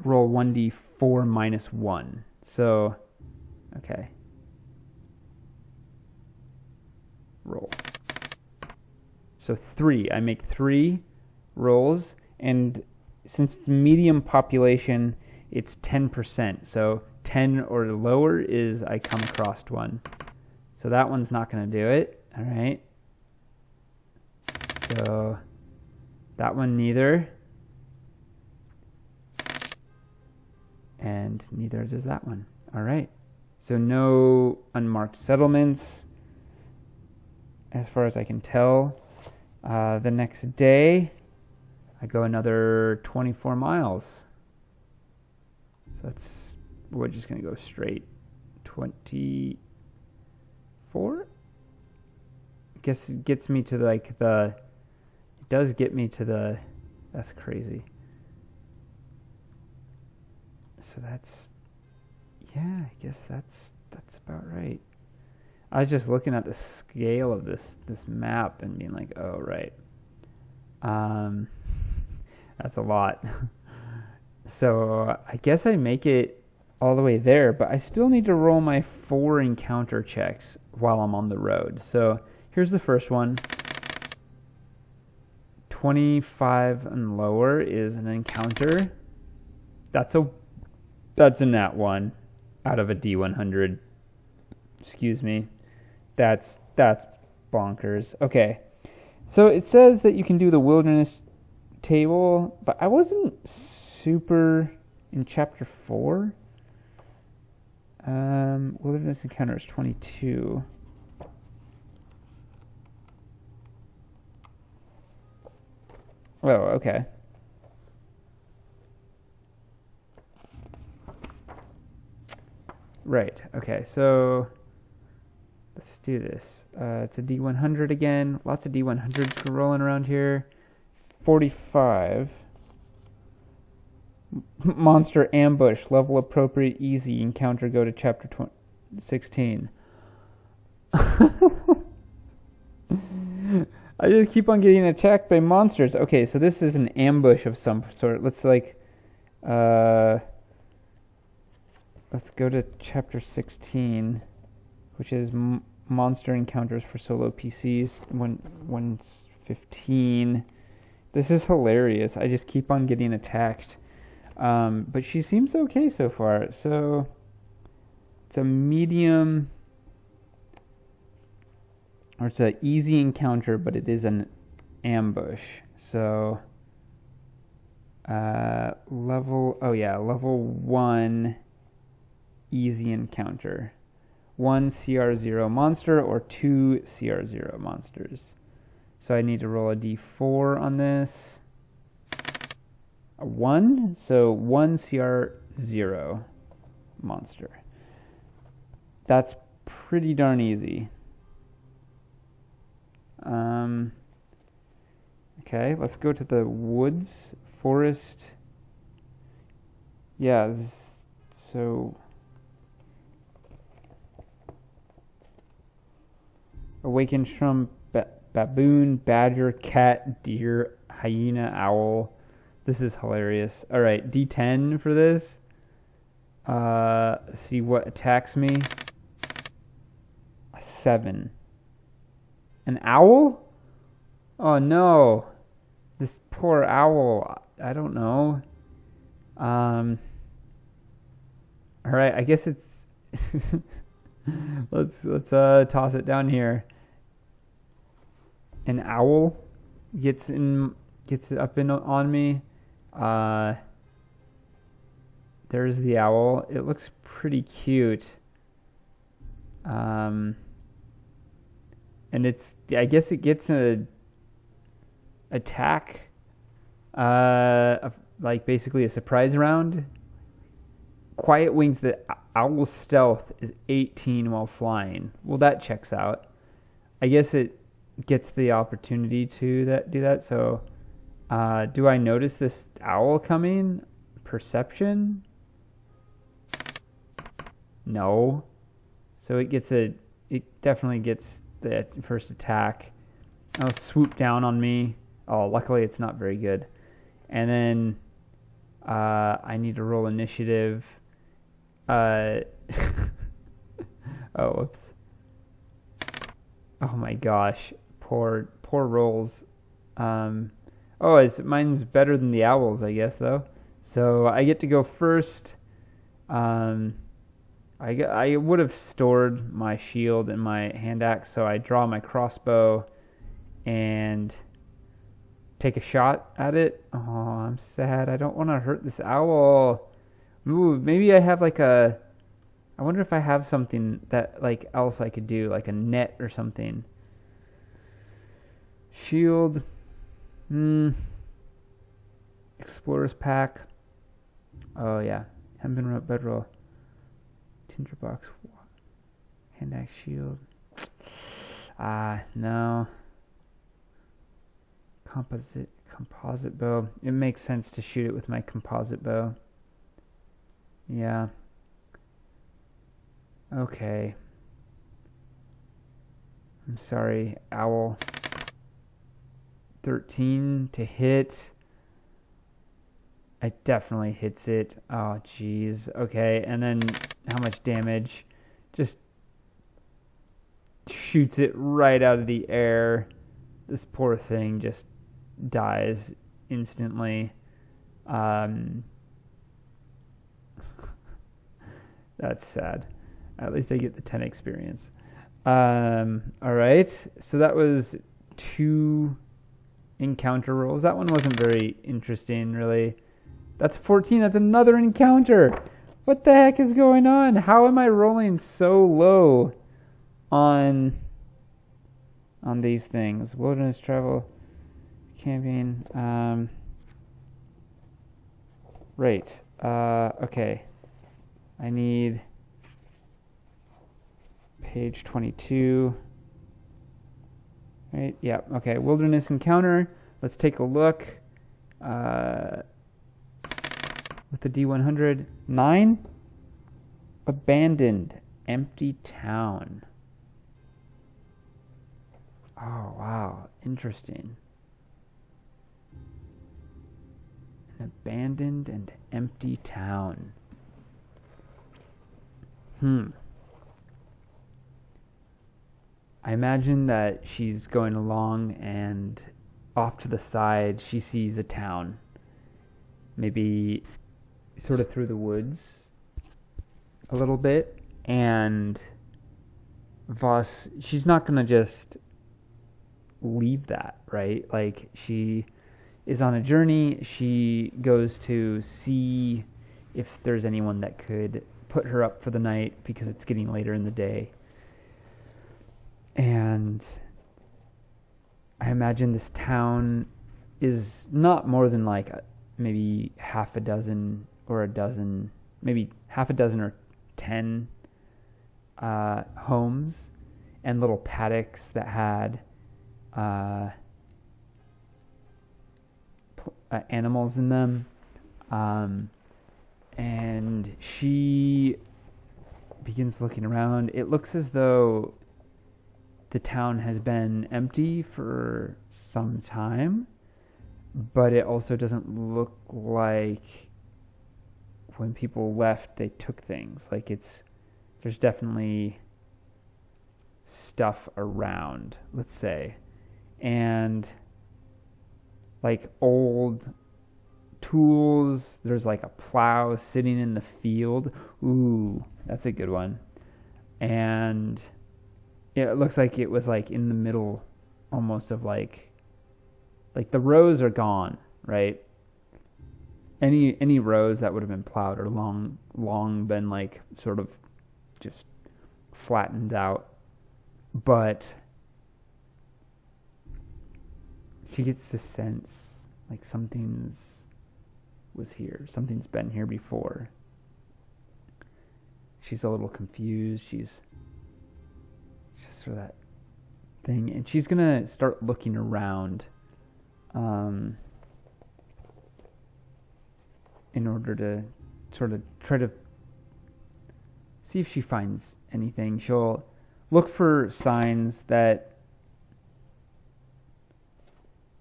roll 1d4 minus 1. So, okay. Roll. So 3. I make 3 rolls, and since it's medium population, it's 10%. So 10 or lower is I come across one. So that one's not going to do it. All right. So that one neither. And neither does that one. All right. So no unmarked settlements, as far as I can tell. The next day, I go another 24 miles. So we're just going to go straight 24? I guess it gets me to it does get me to that's crazy. So I guess that's about right. I was just looking at the scale of this map and being like, oh, right. That's a lot. So I guess I make it all the way there, but I still need to roll my 4 encounter checks while I'm on the road. So here's the first one. 25 and lower is an encounter. That's a nat 1 out of a D100. Excuse me. That's bonkers. Okay. So it says that you can do the wilderness table, but I wasn't super in chapter 4. Wilderness encounter is 22. Oh, okay. Right, okay, so let's do this. It's a D100 again. Lots of D100s rolling around here. 45. Monster ambush, level appropriate, easy. Encounter, go to chapter 16. I just keep on getting attacked by monsters. Okay, so this is an ambush of some sort. Let's let's go to chapter 16, which is monster encounters for solo PCs. 115. This is hilarious. I just keep on getting attacked. But she seems okay so far. So it's a medium, or it's an easy encounter, but it is an ambush. So level 1 easy encounter. 1 CR0 monster or 2 CR0 monsters. So I need to roll a D4 on this. A 1, so 1 CR0 monster. That's pretty darn easy. Okay, let's go to the woods, forest. Yeah, so awakened from baboon, badger, cat, deer, hyena, owl. This is hilarious. All right, D10 for this. See what attacks me. 7. An owl? Oh no. This poor owl. I don't know. All right, I guess it's let's toss it down here. An owl gets up on me. There's the owl. It looks pretty cute. And I guess it gets an attack, like basically a surprise round. Quiet Wings, the owl's stealth is 18 while flying. Well, that checks out. I guess it gets the opportunity to do that. So, do I notice this owl coming? Perception? No. So it definitely gets the first attack. It'll swoop down on me. Oh, luckily it's not very good. And then I need to roll initiative. Oh, whoops. Oh my gosh. Poor rolls. Mine's better than the owls, I guess, though. So I get to go first. I would have stored my shield and my hand axe, so I draw my crossbow and take a shot at it. Oh, I'm sad. I don't want to hurt this owl. Ooh, maybe I have like a... I wonder if I have something that like else I could do, like a net or something. Shield. Explorer's pack. Oh yeah. Hempen rope bedroll. Tinderbox. Hand axe shield. No. Composite bow. It makes sense to shoot it with my composite bow. Yeah. Okay. I'm sorry, owl. 13 to hit. It definitely hits it. Oh, jeez. Okay, and then how much damage? Just shoots it right out of the air. This poor thing just dies instantly. That's sad. At least I get the 10 experience. Alright, so that was 2 encounter rolls. That one wasn't very interesting, really. That's 14. That's another encounter. What the heck is going on? How am I rolling so low on these things? Wilderness travel, camping. Right. Okay. I need page 22. Right. Yeah. Okay. Wilderness encounter. Let's take a look. With the D100. 9. Abandoned. Empty town. Oh, wow. Interesting. An abandoned and empty town. I imagine that she's going along and off to the side she sees a town. Maybe sort of through the woods a little bit. And Voss, she's not going to just leave that, right? Like, she is on a journey. She goes to see if there's anyone that could put her up for the night because it's getting later in the day. And I imagine this town is not more than like maybe half a dozen or a dozen, maybe half a dozen or 10 homes and little paddocks that had animals in them. And she begins looking around. It looks as though the town has been empty for some time, but it also doesn't look like when people left they took things. Like, there's definitely stuff around, let's say, and like old tools. There's like a plow sitting in the field. Ooh, that's a good one. And yeah, it looks like it was like in the middle almost of like the rows are gone, right? Any rows that would have been plowed are long been like sort of just flattened out. But she gets the sense like something's been here before. She's a little confused. She's just sort of that thing, and she's gonna start looking around in order to sort of try to see if she finds anything. She'll look for signs that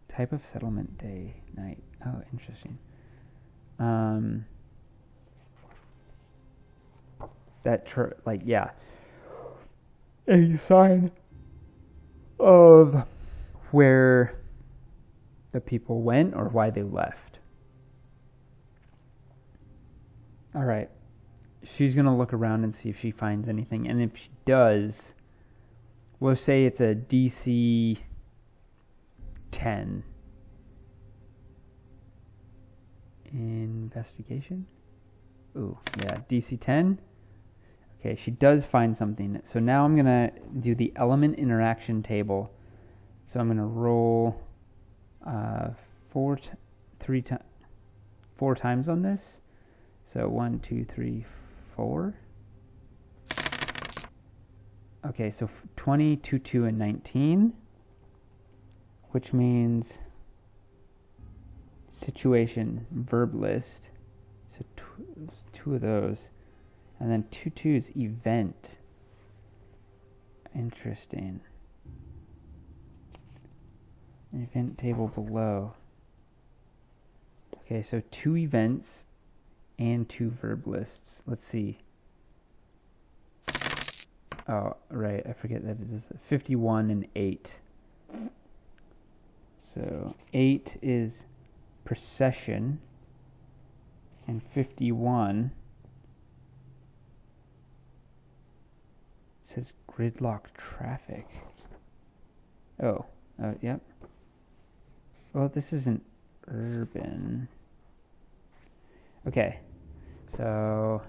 type of settlement, day, night. Oh, interesting. A sign of where the people went or why they left. All right. She's going to look around and see if she finds anything. And if she does, we'll say it's a DC 10. Investigation? Ooh, yeah, DC 10. Okay, she does find something. So now I'm going to do the element interaction table. So I'm going to roll 4 times on this. So 1, 2, 3, 4. Okay, so 20, 2, 2, and 19, which means situation, verb list. So two of those. And then 2, 2 is event. Interesting. Event table below. Okay, so 2 events and 2 verb lists. Let's see. Oh, right, I forget that it is 51 and 8. So 8 is procession, and 51 says gridlock traffic. Oh, yep. Well, this isn't urban. Okay, so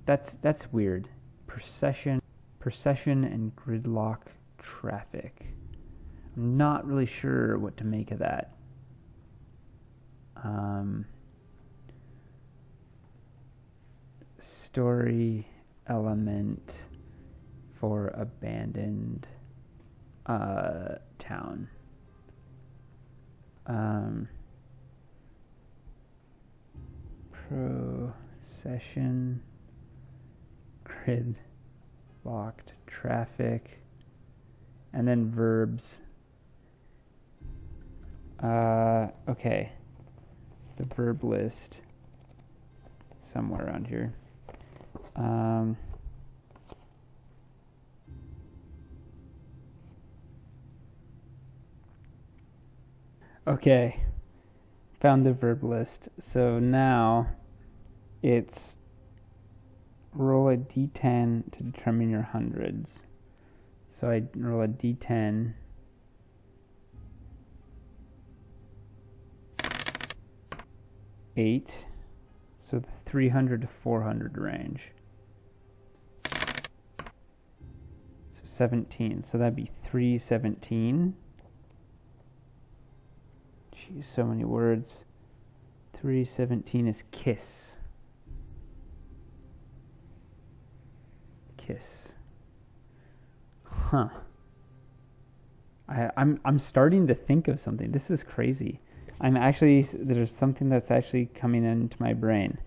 that's weird. Procession and gridlock traffic. I'm not really sure what to make of that. Story element for abandoned town. Procession, grid locked traffic, and then verbs. Okay, the verb list somewhere around here. Okay, found the verb list. So now it's roll a d10 to determine your hundreds. So I roll a d10. Eight, so the 300 to 400 range. So 17, so that'd be 317. Jeez, so many words. 317 is kiss. Kiss. Huh. I'm starting to think of something. This is crazy. There's something that's actually coming into my brain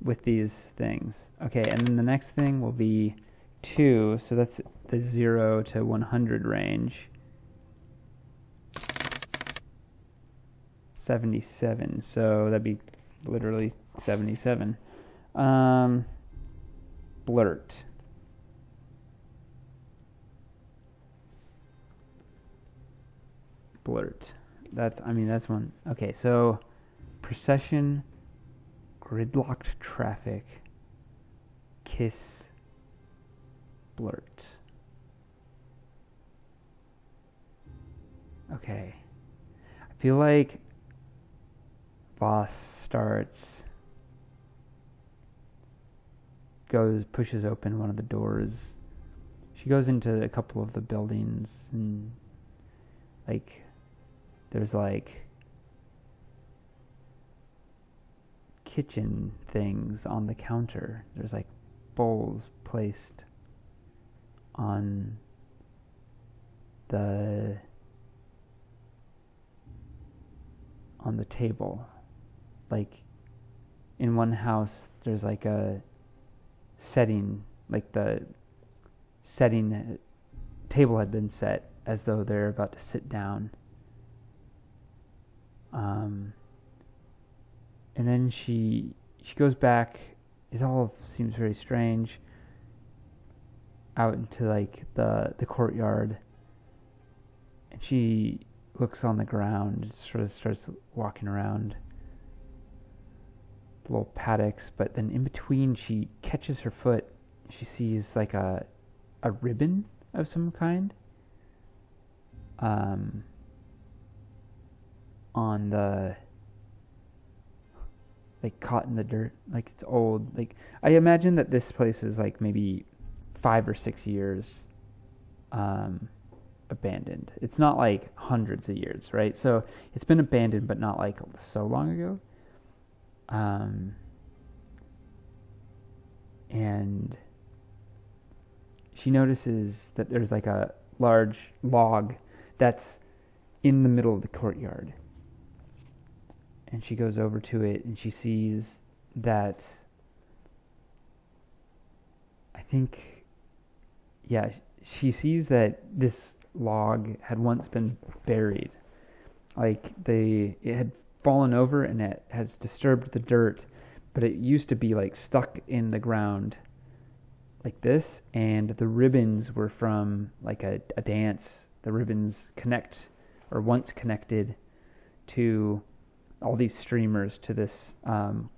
with these things. Okay, and then the next thing will be 2, so that's the 0 to 100 range. 77, so that'd be literally 77. Blurt. That's one. Okay, so procession, gridlocked traffic, kiss, blurt. Okay. I feel like Voss pushes open one of the doors. She goes into a couple of the buildings, and there's kitchen things on the counter. There's bowls placed on the table. In one house there's a setting, the setting table had been set as though they're about to sit down. And then she goes back. It all seems very strange. Out into the courtyard, and she looks on the ground. Sort of starts walking around the little paddocks, but then in between, she catches her foot. She sees a ribbon of some kind on like caught in the dirt, like it's old. Like I imagine that this place is like maybe 5 or 6 years abandoned. It's not like hundreds of years, right? So it's been abandoned, but not like so long ago. And she notices that there's like a large log that's in the middle of the courtyard. And she goes over to it and she sees that, she sees that this log had once been buried. Like it had fallen over and it has disturbed the dirt, but it used to be like stuck in the ground like this, and the ribbons were from like a dance. The ribbons once connected to all these streamers to this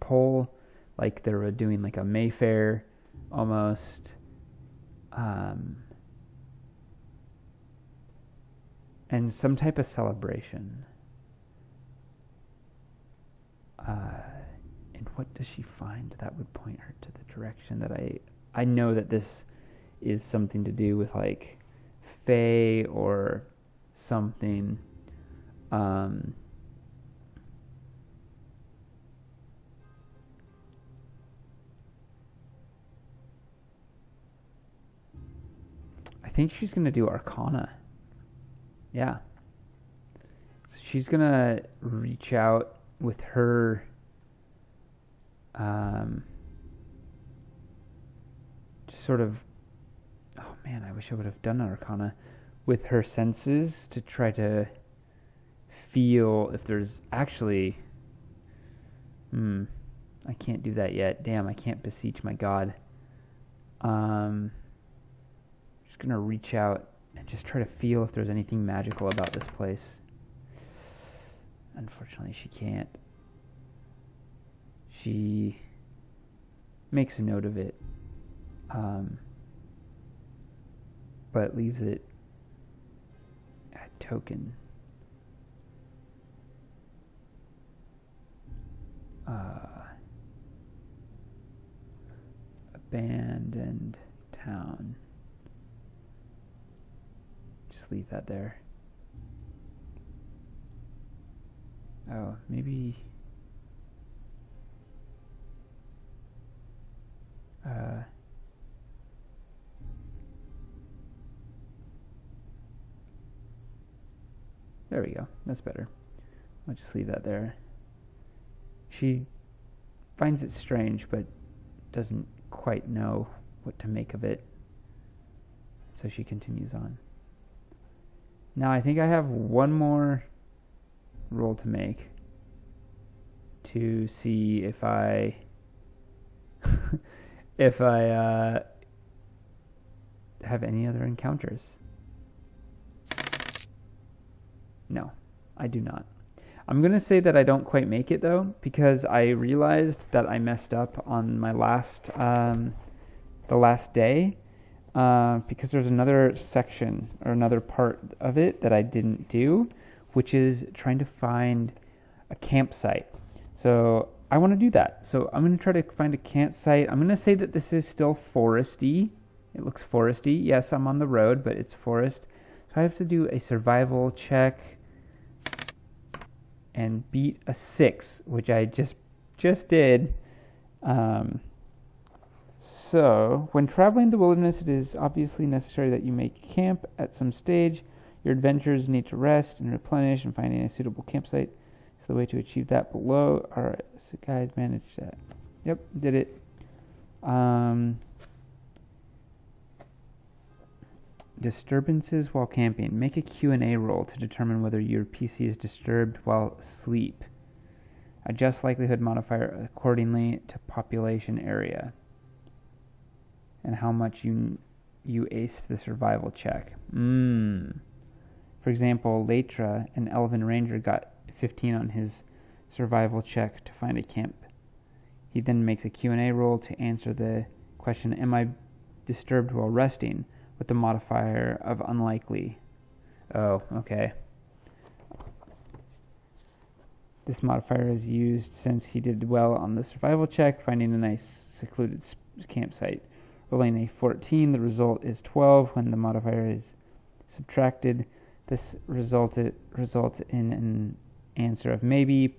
pole, like they were doing like a Mayfair almost. And some type of celebration. And what does she find that would point her to the direction that I know that this is something to do with like Fae or something. I think she's going to do Arcana. Yeah. So she's going to reach out with her just sort of, oh man, I wish I would have done Arcana, with her senses to try to feel if there's actually, I can't do that yet. Damn, I can't beseech my god. Just gonna reach out and just try to feel if there's anything magical about this place. Unfortunately, she can't. She makes a note of it, but leaves it a token. Abandoned town. Just leave that there. Oh, maybe. There we go. That's better. I'll just leave that there. She finds it strange, but doesn't quite know what to make of it. So she continues on. Now I think I have one more roll to make to see if I have any other encounters. No, I do not. I'm going to say that I don't quite make it though, because I realized that I messed up on my last, the last day, because there's another section or another part of it that I didn't do, which is trying to find a campsite. So I want to do that. So I'm going to try to find a campsite. I'm going to say that this is still foresty. It looks foresty. Yes, I'm on the road, but it's forest. So I have to do a survival check and beat a 6, which I just did. So, when traveling the wilderness, it is obviously necessary that you make camp at some stage. Your adventurers need to rest and replenish, and finding a suitable campsite is the way to achieve that below. Alright, so guide, manage that. Yep, did it. Disturbances while camping. Make a Q&A roll to determine whether your PC is disturbed while asleep. Adjust likelihood modifier accordingly to population area and how much you aced the survival check. For example, Latra, an elven ranger, got 15 on his survival check to find a camp. He then makes a Q&A roll to answer the question, am I disturbed while resting? With the modifier of unlikely. Oh, okay. This modifier is used since he did well on the survival check, finding a nice secluded campsite. Rolling a 14, the result is 12 when the modifier is subtracted. This results in an answer of maybe.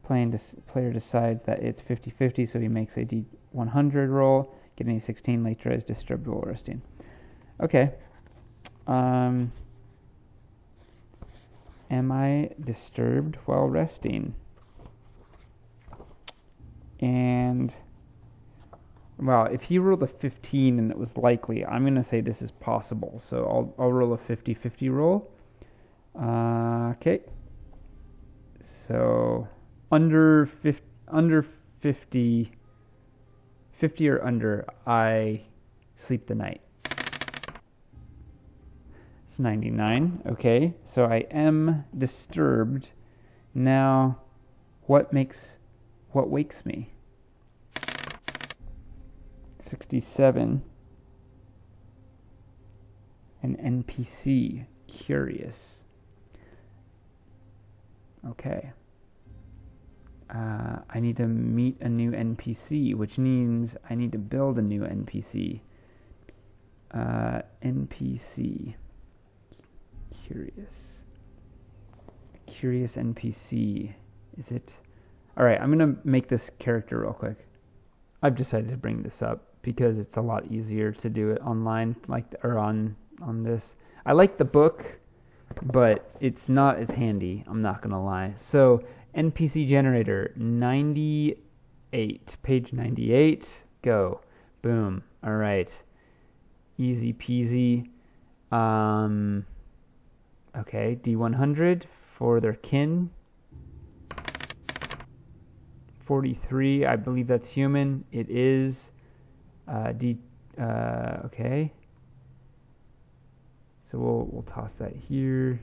Player decides that it's 50-50, so he makes a D100 roll. Getting a 16 later is disturbed while resting. Okay. Am I disturbed while resting? And, well, if he rolled a 15 and it was likely, I'm going to say this is possible. So I'll roll a 50-50 roll. Okay. So under 50 or under, I sleep the night. It's 99. Okay, so I am disturbed. Now, what wakes me? 67. An NPC. Curious. Okay. I need to meet a new NPC, which means I need to build a new NPC. NPC. Curious NPC. Is it? Alright, I'm going to make this character real quick. I've decided to bring this up because it's a lot easier to do it online, or on this. I like the book, but it's not as handy, I'm not going to lie. So, NPC generator, 98. Page 98. Go. Boom. Alright. Easy peasy. Okay, D100 for their kin. 43, I believe that's human. It is. Okay. So we'll toss that here.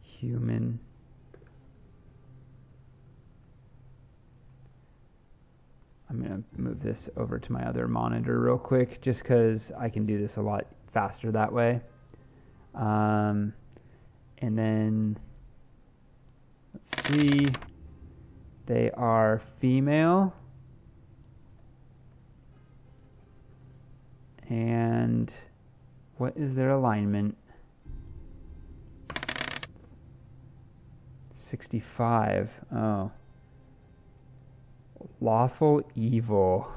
Human. I'm going to move this over to my other monitor real quick just because I can do this a lot faster that way. And then, let's see, they are female. And what is their alignment? 65. Oh. Lawful evil.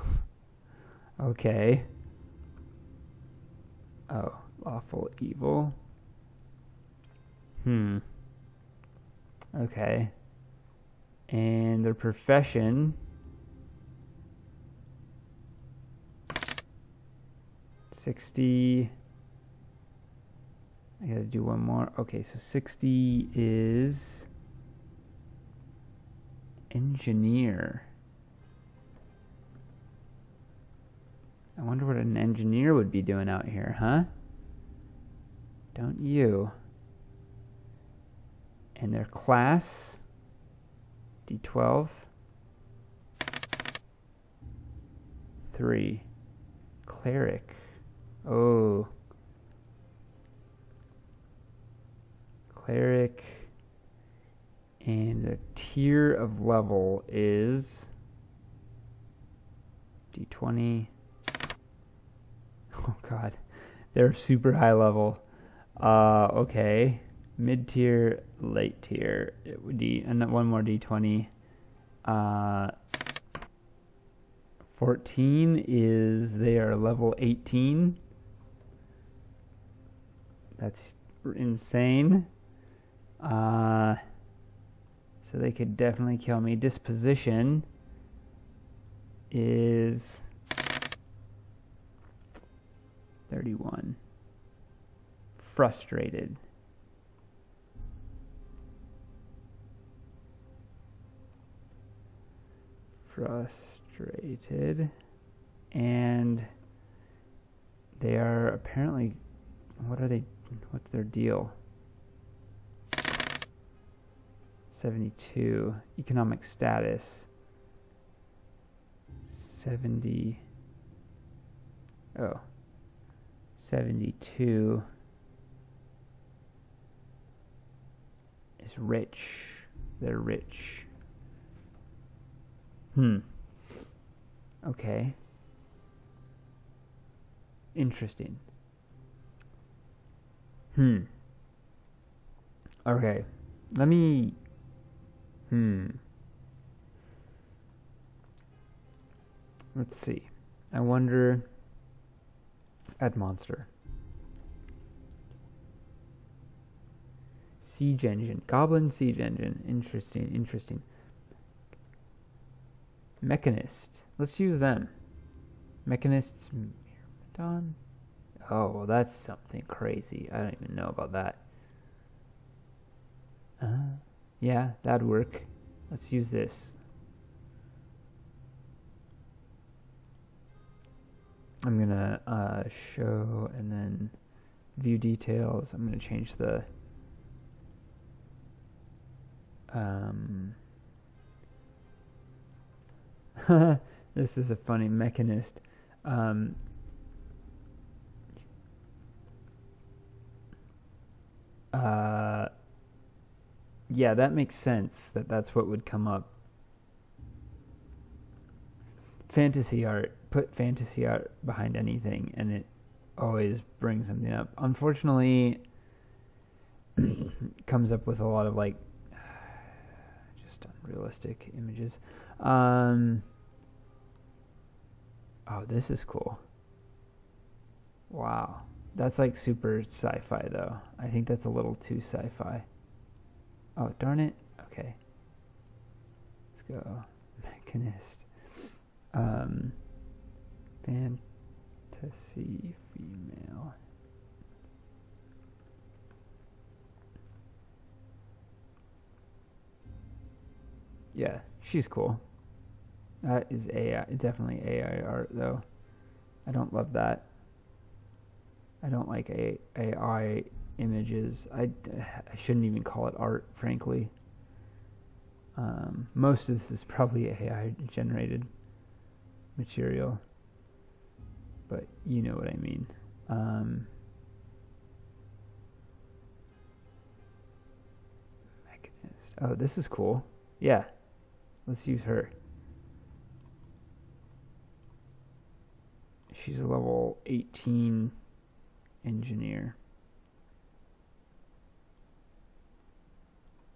Okay. Oh, lawful evil. Okay. And their profession. 60. I gotta do one more. Okay, so 60 is engineer. I wonder what an engineer would be doing out here, huh? Don't you? And their class, D12. 3. Cleric. Oh. Cleric. And the tier of level is D20. Oh god. They're super high level. Okay. Mid tier, late tier. It would be, and then one more D20. 14 is they are level 18. That's insane. So they could definitely kill me. Disposition is 31. Frustrated. And they are apparently, what's their deal? 72. Economic status 70. Oh, 72 is He's rich. They're rich. Okay. Interesting. Okay. Let me... Let's see. I wonder... Add monster. Siege engine. Goblin siege engine. Interesting. Mechanist. Let's use them. Mechanists. Myrmidon. Oh, well, that's something crazy. I don't even know about that. Yeah, that'd work. Let's use this. I'm gonna show and then view details. I'm gonna change the this is a funny mechanist. Yeah, that makes sense. That's what would come up. Fantasy art. Put fantasy art behind anything, and it always brings something up. Unfortunately, it comes up with a lot of like just unrealistic images. Oh, this is cool. Wow, that's like super sci-fi though. I think that's a little too sci-fi. Oh, darn it. Okay. Let's go. Mechanist. Fantasy female. Yeah, she's cool. That is AI. Definitely AI art, though. I don't love that. I don't like AI images. I shouldn't even call it art, frankly. Most of this is probably AI generated material, but you know what I mean. Mechanist. Oh, this is cool. Yeah, let's use her. She's a level 18 engineer.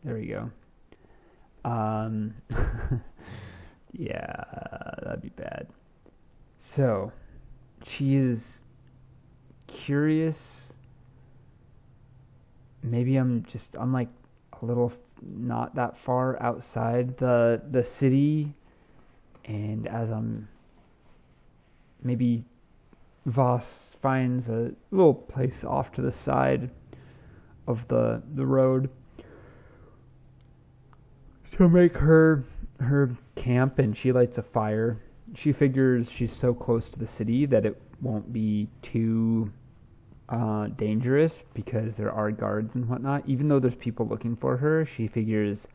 There we go. Yeah, that'd be bad. So, she is curious. Maybe I'm like a little not that far outside the city, and as I'm maybe Voss finds a little place off to the side of the road to make her camp, and she lights a fire. She figures she's so close to the city that it won't be too dangerous because there are guards and whatnot. Even though there's people looking for her, she figures,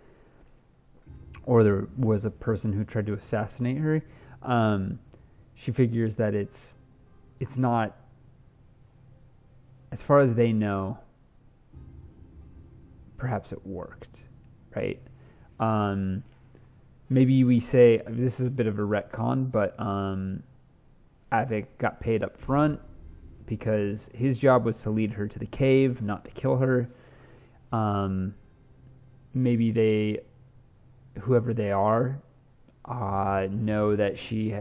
or there was a person who tried to assassinate her. She figures that it's not, as far as they know, perhaps it worked, right? Maybe we say, this is a bit of a retcon, but Avik got paid up front because his job was to lead her to the cave, not to kill her. Maybe whoever they are, know that she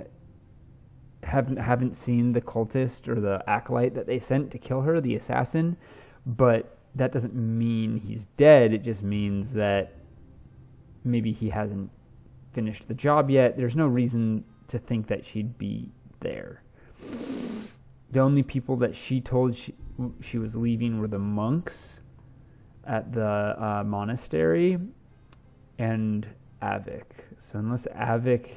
haven't seen the cultist or the acolyte that they sent to kill her, the assassin, but that doesn't mean he's dead. It just means that maybe he hasn't finished the job yet. There's no reason to think that she'd be there. The only people that she told she was leaving were the monks at the monastery and Avik. So unless Avik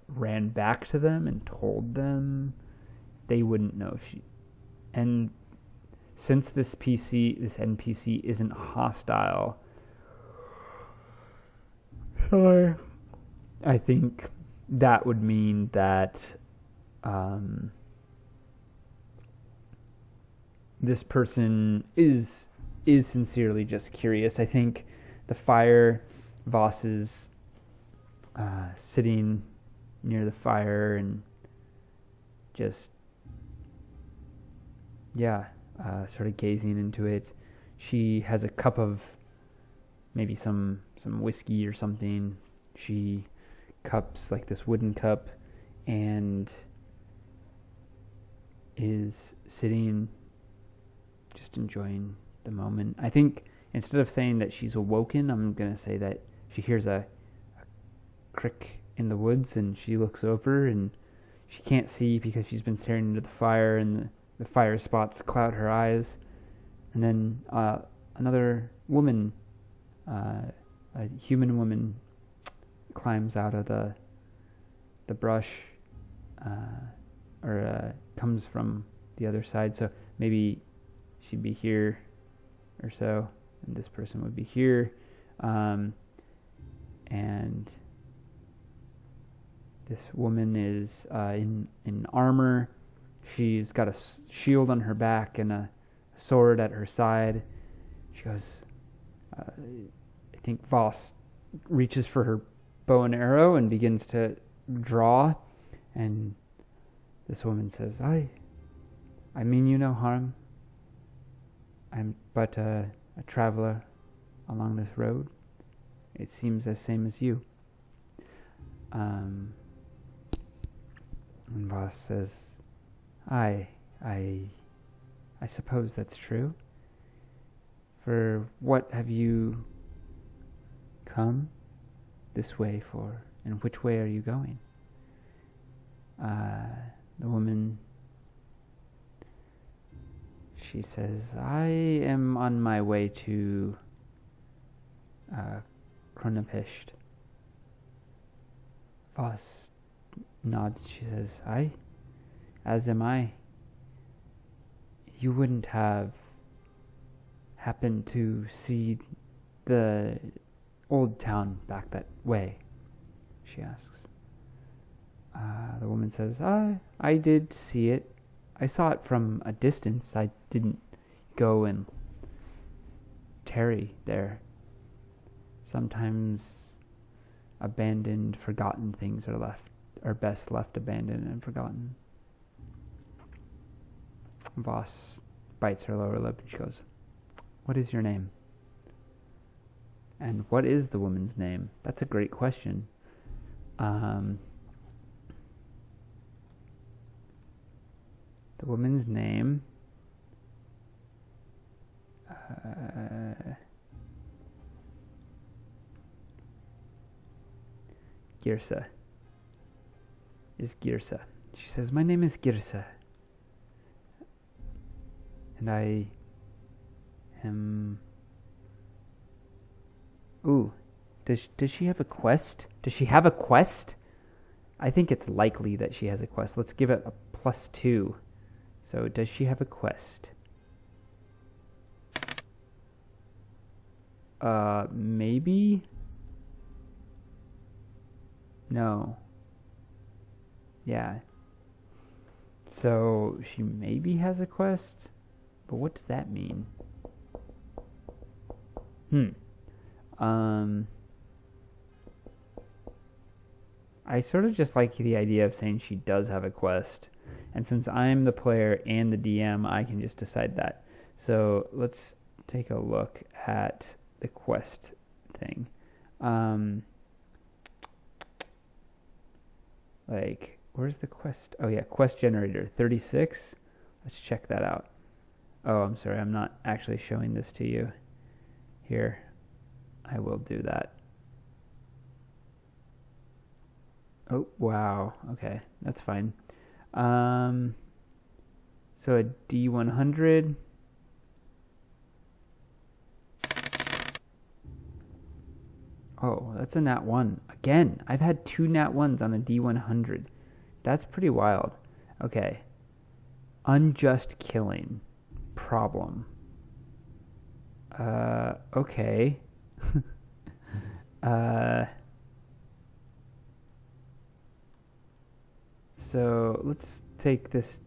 ran back to them and told them, they wouldn't know she. And since this NPC isn't hostile, so I think that would mean that this person is sincerely just curious. I think the fire. Voss is sitting near the fire and just, sort of gazing into it. She has a cup of maybe some whiskey or something. She cups like this wooden cup and is sitting just enjoying the moment. I think instead of saying that she's awoken, I'm going to say that she hears a crick in the woods and she looks over and she can't see because she's been staring into the fire and the fire spots cloud her eyes. And then another woman, a human woman, climbs out of the brush or comes from the other side. So maybe she'd be here or so, and this person would be here. And this woman is in armor. She's got a shield on her back and a sword at her side. She goes, I think Voss reaches for her bow and arrow and begins to draw. And this woman says, I mean you no harm. I'm but a traveler along this road. It seems the same as you. And Voss says, I suppose that's true. For what have you come this way for, and which way are you going? The woman, she says, I am on my way to Cronepisht. Voss nods. She says, Aye, as am I. You wouldn't have happened to see the old town back that way? She asks. The woman says, I did see it. I saw it from a distance. I didn't go and tarry there. Sometimes abandoned, forgotten things are best left abandoned and forgotten. Voss bites her lower lip and she goes, What is your name? And what is the woman's name? That's a great question. The woman's name Girsa. Is Girsa. She says, My name is Girsa. And I am... Ooh. Does she have a quest? Does she have a quest? I think it's likely that she has a quest. Let's give it a +2. So, does she have a quest? Maybe? No. Yeah. So, she maybe has a quest? But what does that mean? I sort of just like the idea of saying she does have a quest. And since I'm the player and the DM, I can just decide that. So let's take a look at the quest thing. Where's the quest? Oh yeah, quest generator, 36. Let's check that out. Oh, I'm sorry, I'm not actually showing this to you. Here, I will do that. Oh, wow. Okay, that's fine. So a D100. Oh, that's a nat 1. Again, I've had 2 nat 1s on a D100. That's pretty wild. Okay. Unjust killing. Problem. Okay. So let's take this,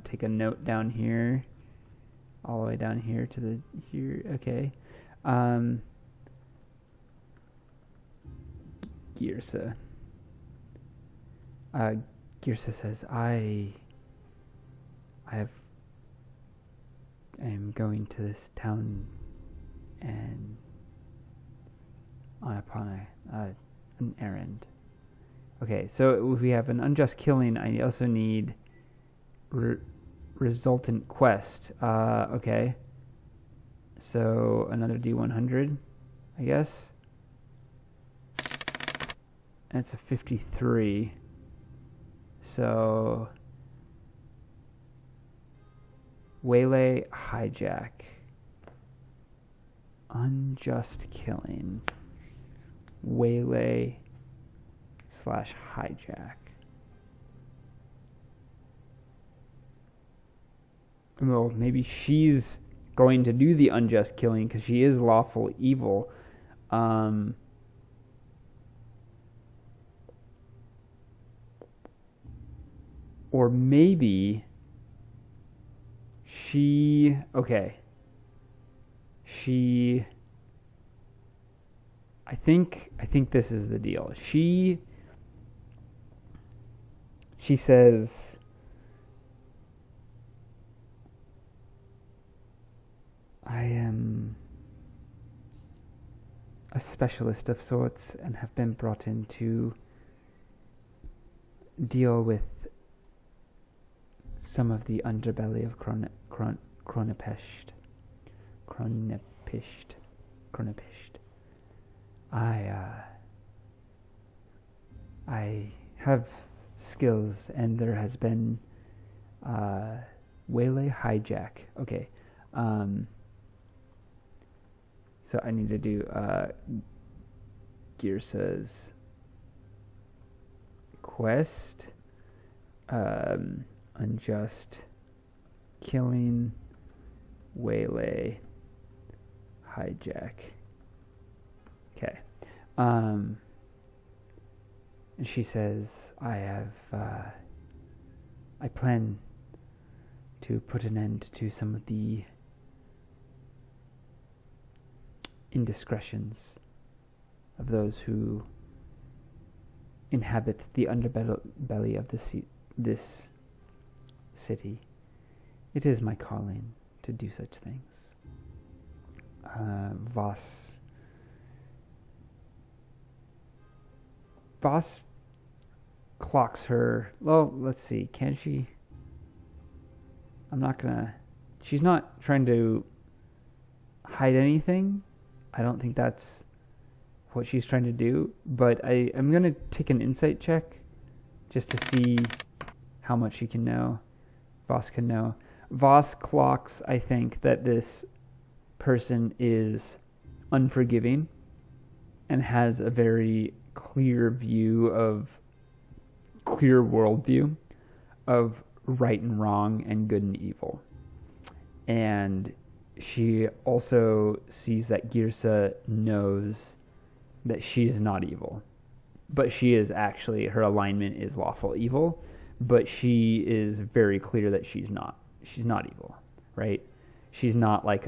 take a note down here, all the way down here to here. Okay. Girsa. Girsa says, I am going to this town and upon an errand. Okay, so if we have an unjust killing, I also need resultant quest. Okay. So another D100, I guess. And it's a 53. So waylay, hijack, unjust killing, waylay / hijack. Well, maybe she's going to do the unjust killing because she is lawful evil. Or maybe she... Okay. She... I think this is the deal. She says... I am a specialist of sorts and have been brought in to deal with some of the underbelly of Cronepisht. I have skills, and there has been waylay, hijack. Okay. So I need to do Girsa's quest, unjust killing, waylay, hijack. Okay. And she says, I plan to put an end to some of the indiscretions of those who inhabit the underbelly of this city. It is my calling to do such things. Voss clocks her. Well, let's see. Can she? She's not trying to hide anything. I don't think that's what she's trying to do. But I'm going to take an insight check just to see how much she can know. Voss can know. Voss clocks, I think, that this person is unforgiving and has a very clear worldview of right and wrong and good and evil. And she also sees that Girsa knows that she is not evil, but she is actually, her alignment is lawful evil, but she is very clear that she's not evil, right? She's not like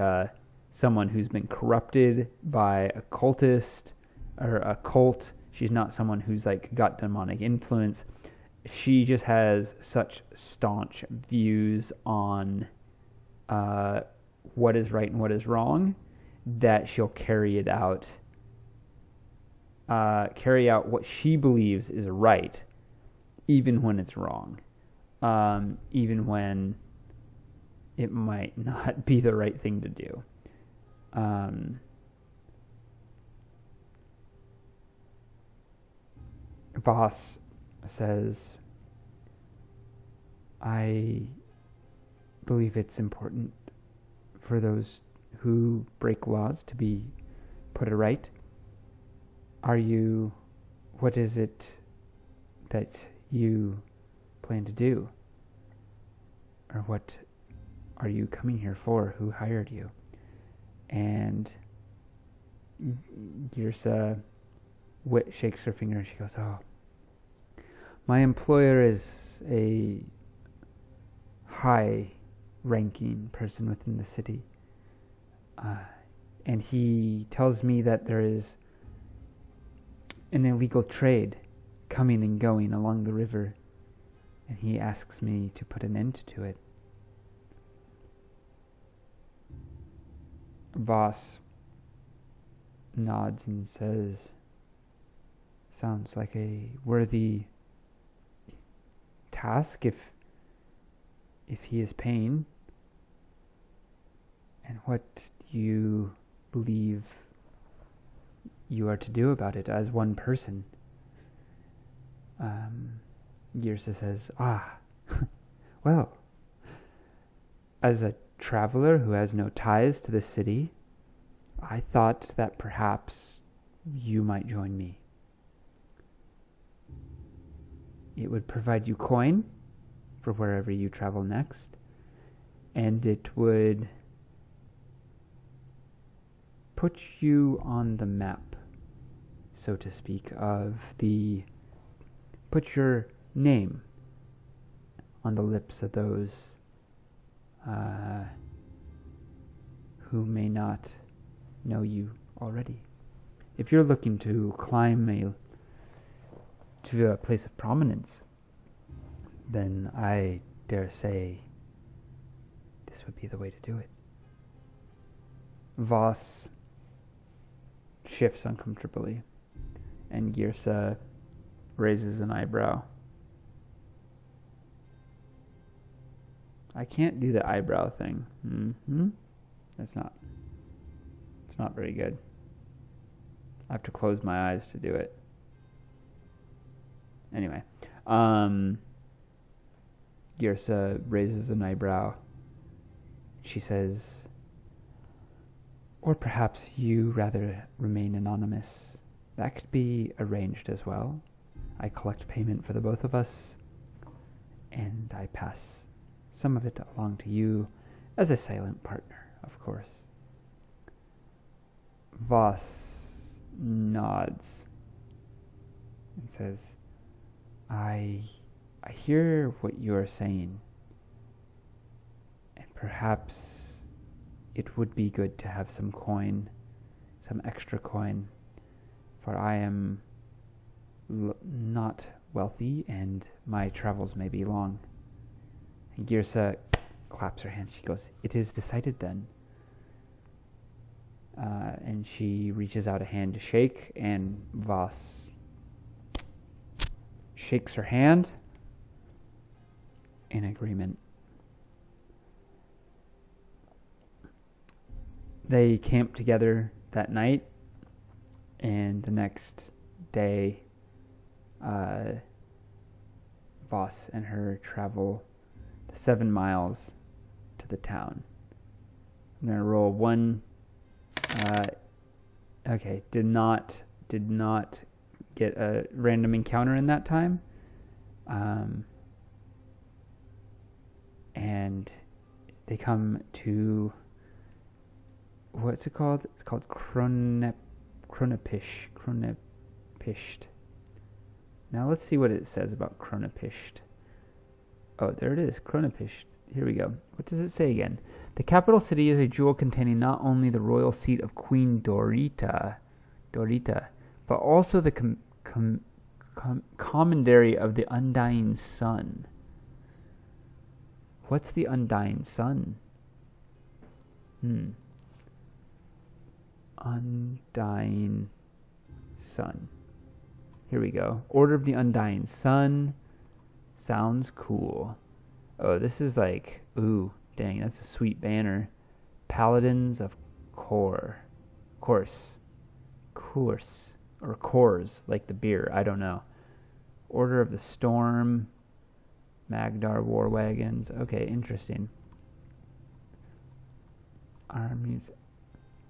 someone who's been corrupted by a cultist or a cult. She's not someone who's like got demonic influence. She just has such staunch views on what is right and what is wrong that she'll carry out what she believes is right, even when it's wrong, even when it might not be the right thing to do. Voss says, I believe it's important for those who break laws to be put right. What is it that you plan to do? Or what are you coming here for? Who hired you? And Girsa shakes her finger and she goes, oh, my employer is a high-ranking person within the city. And he tells me that there is an illegal trade coming and going along the river, and he asks me to put an end to it. Voss nods and says, sounds like a worthy task if he is paying. And what do you believe you are to do about it as one person? Girsa says, well, as a traveler who has no ties to the city, I thought that perhaps you might join me. It would provide you coin for wherever you travel next, and it would put you on the map, so to speak, put your name on the lips of those who may not know you already. If you're looking to climb to a place of prominence, then I dare say this would be the way to do it. Voss shifts uncomfortably, and Girsa raises an eyebrow. I can't do the eyebrow thing. It's not very good. I have to close my eyes to do it. Anyway, Girsa raises an eyebrow. She says, or perhaps you rather remain anonymous. That could be arranged as well. I collect payment for the both of us, and I pass some of it along to you as a silent partner, of course. Voss nods and says, I hear what you are saying, and perhaps it would be good to have some coin, some extra coin, for I am not wealthy and my travels may be long. And Girsa claps her hands. She goes, it is decided then. And she reaches out a hand to shake, and Voss shakes her hand in agreement. They camp together that night, and the next day, Voss and her travel the 7 miles to the town. I'm gonna roll one. Okay, did not get a random encounter in that time. And they come to, what's it called? It's called Cronepisht. Now let's see what it says about Cronepisht. Oh, there it is, Cronepisht. Here we go. What does it say again? The capital city is a jewel containing not only the royal seat of Queen Dorita, but also the commandery of the Undying Sun. What's the Undying Sun? Undying Sun. Here we go. Order of the Undying Sun. Sounds cool. Oh, this is like, ooh, dang, that's a sweet banner. Paladins of Course, or Coors, like the beer, I don't know. Order of the Storm, Magdar War Wagons. Okay, interesting. Armies,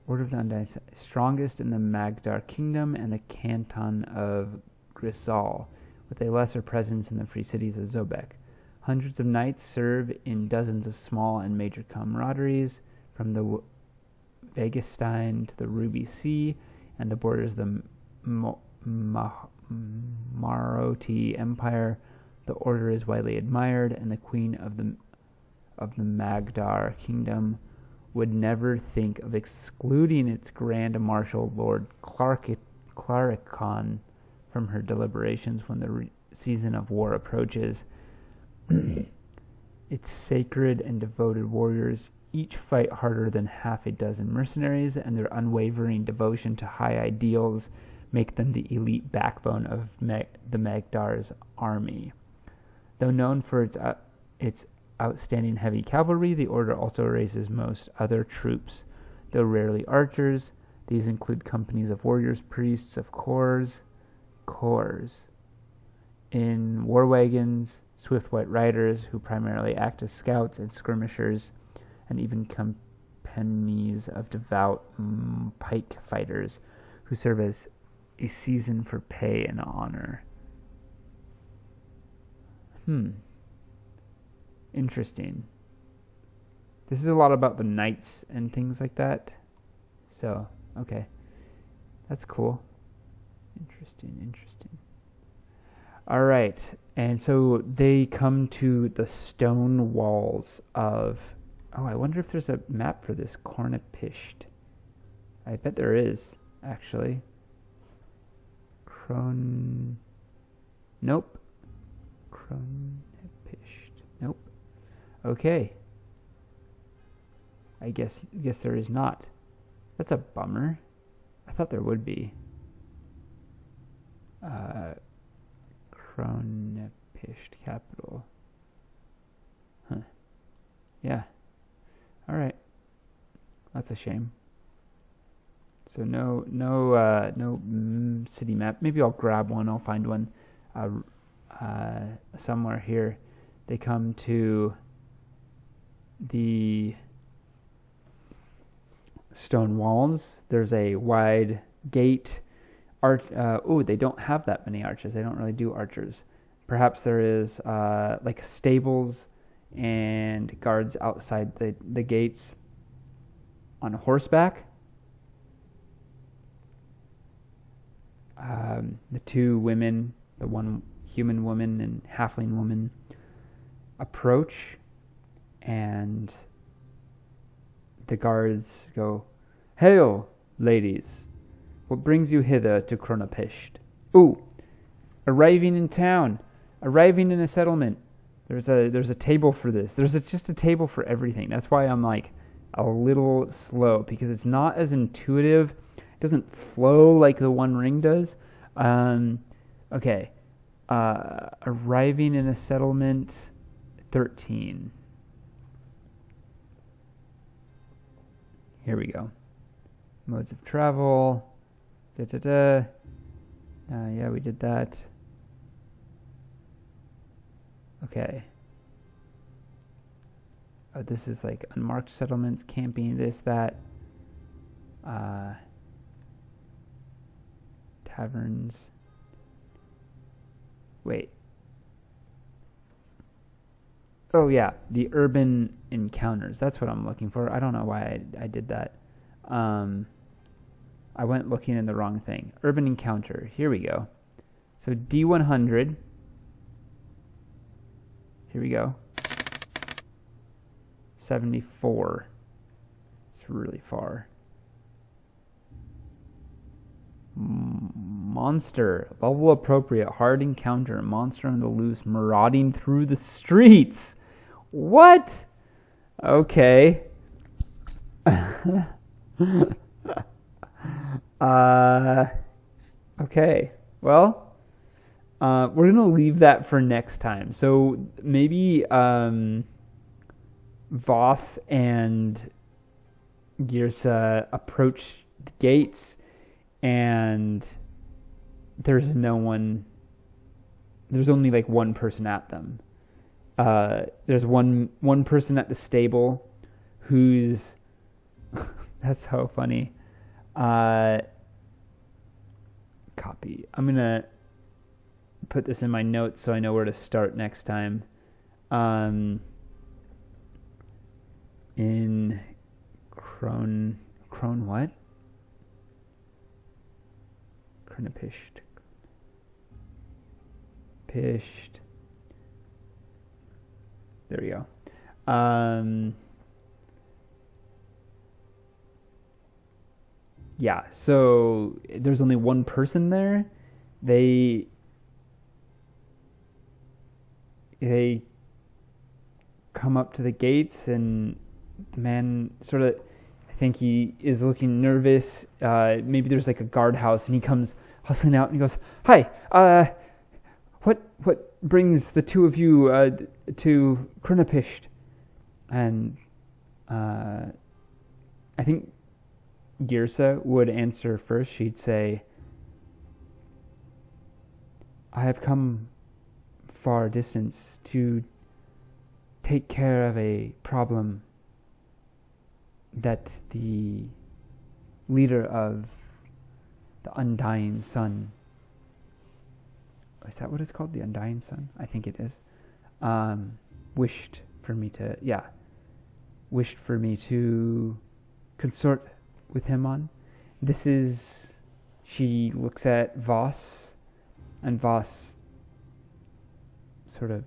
Order of the Undying, strongest in the Magdar Kingdom and the Canton of Grisal, with a lesser presence in the free cities of Zobek. Hundreds of knights serve in dozens of small and major camaraderies, from the Vegestein to the Ruby Sea and the borders of the Maroti Empire. The order is widely admired, and the queen of the Magdar Kingdom would never think of excluding its Grand Marshal Lord Claricon from her deliberations when the season of war approaches. Its sacred and devoted warriors each fight harder than half a dozen mercenaries, and their unwavering devotion to high ideals make them the elite backbone of the Magdar's army. Though known for its outstanding heavy cavalry, the order also raises most other troops. Though rarely archers, these include companies of warriors, priests, of corps, in war wagons, swift white riders who primarily act as scouts and skirmishers, and even companies of devout pike fighters who serve as a season for pay and honor. Interesting. This is a lot about the knights and things like that. So, okay. That's cool. Interesting. All right. And so they come to the stone walls of... Oh, I wonder if there's a map for this Cronepisht. I bet there is, actually. Nope. Cronepisht. Nope. Okay. I guess there is not. That's a bummer. I thought there would be. Cronepisht capital. Huh. Yeah. All right. That's a shame. So no city map. Maybe I'll grab one. I'll find one somewhere here. They come to the stone walls. There's a wide gate. They don't have that many archers. They don't really do archers. Perhaps there is like stables and guards outside the gates on horseback. The two women, the one human woman and halfling woman, approach, and the guards go, "Hail, ladies! What brings you hither to Cronepisht?" "Ooh, arriving in town, arriving in a settlement. There's a table for this. There's just a table for everything." That's why I'm like a little slow, because it's not as intuitive. It doesn't flow like the One Ring does. Okay. Arriving in a settlement, 13. Here we go. Modes of travel. Yeah, we did that. Okay. Oh, this is like unmarked settlements, camping, this, that. Taverns. Wait. Oh yeah, the urban encounters. That's what I'm looking for. I don't know why I did that. I went looking in the wrong thing. Urban encounter. Here we go. So D100. Here we go. 74. It's really far. Monster. Level appropriate. Hard encounter. Monster on the loose. Marauding through the streets. What? Okay. Okay. Well, we're going to leave that for next time. So maybe Voss and Girsa approach the gates, and there's no one. There's only like one person at them. There's one person at the stable who's that's so funny. Copy. I'm gonna put this in my notes so I know where to start next time. In Crone what? Cronepisht. There we go. Yeah, so there's only one person there, They come up to the gates, and the man sort of, I think he is looking nervous. Maybe there's like a guardhouse, and he comes hustling out, and he goes, "Hi, what brings the two of you to Cronepisht?" And I think Girsa would answer first. She'd say, "I have come far distance to take care of a problem that the leader of the Undying Sun," is that what it's called? The Undying Sun? I think it is. Wished for me to consort with him on. This is, she looks at Voss, and Voss sort of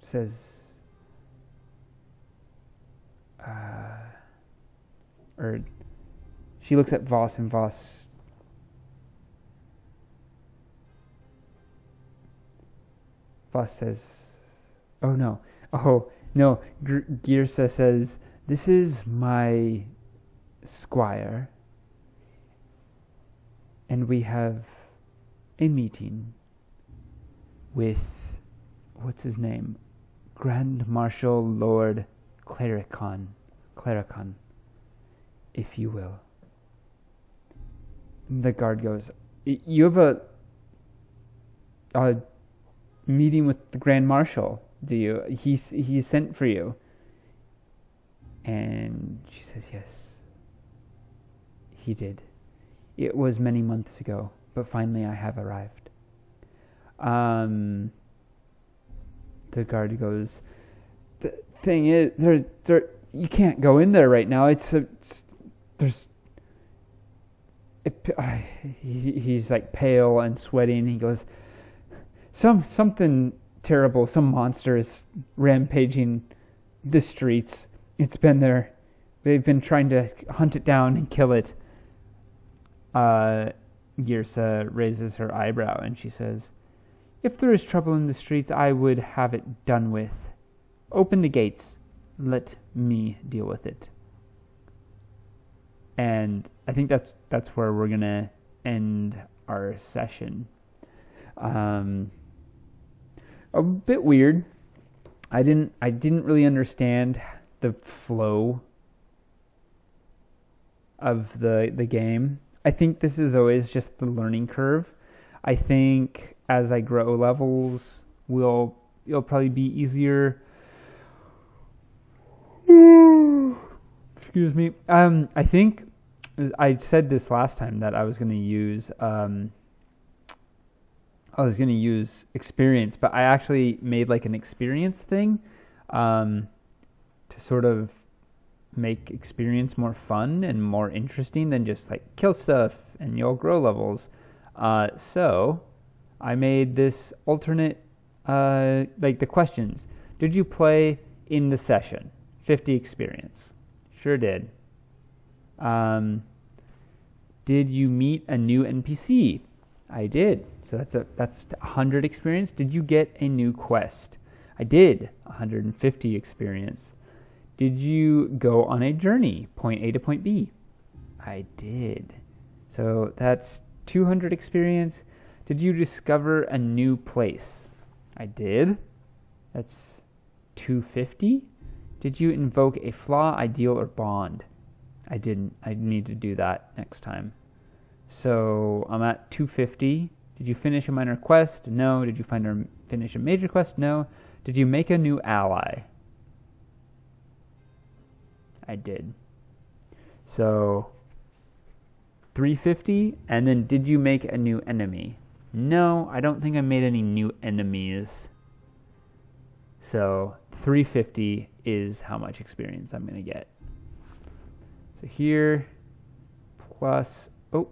says, or she looks at Voss, and Voss says, oh no, Girsa says, "This is my squire, and we have a meeting with, what's his name? Grand Marshal Lord Clericon, if you will." The guard goes, "You have a meeting with the Grand Marshal, do you? He sent for you." And she says, "Yes, he did. It was many months ago, but finally I have arrived." The guard goes, "The thing is, there you can't go in there right now. He's like pale and sweating. He goes, something terrible, some monster is rampaging the streets. It's been there. They've been trying to hunt it down and kill it." Girsa raises her eyebrow, and she says, "If there is trouble in the streets, I would have it done with. Open the gates. Let me deal with it." And I think that's where we're gonna end our session. A bit weird. I didn't really understand the flow of the game. I think this is always just the learning curve. I think as I grow levels, it'll probably be easier. Excuse me. I think I said this last time that I was going to use experience, but I actually made like an experience thing to sort of make experience more fun and more interesting than just like kill stuff and you'll grow levels. So I made this alternate, like the questions. Did you play in the session? 50 experience. Sure did. Did you meet a new NPC? I did. So that's 100 experience. Did you get a new quest? I did. 150 experience. Did you go on a journey, point A to point B? I did. So that's 200 experience. Did you discover a new place? I did. That's 250. Did you invoke a flaw, ideal, or bond? I didn't. I need to do that next time. So I'm at 250. Did you finish a minor quest? No. Did you finish a major quest? No. Did you make a new ally? I did. So 350. And then did you make a new enemy? No, I don't think I made any new enemies. So 350 is how much experience I'm going to get. So here plus, oh,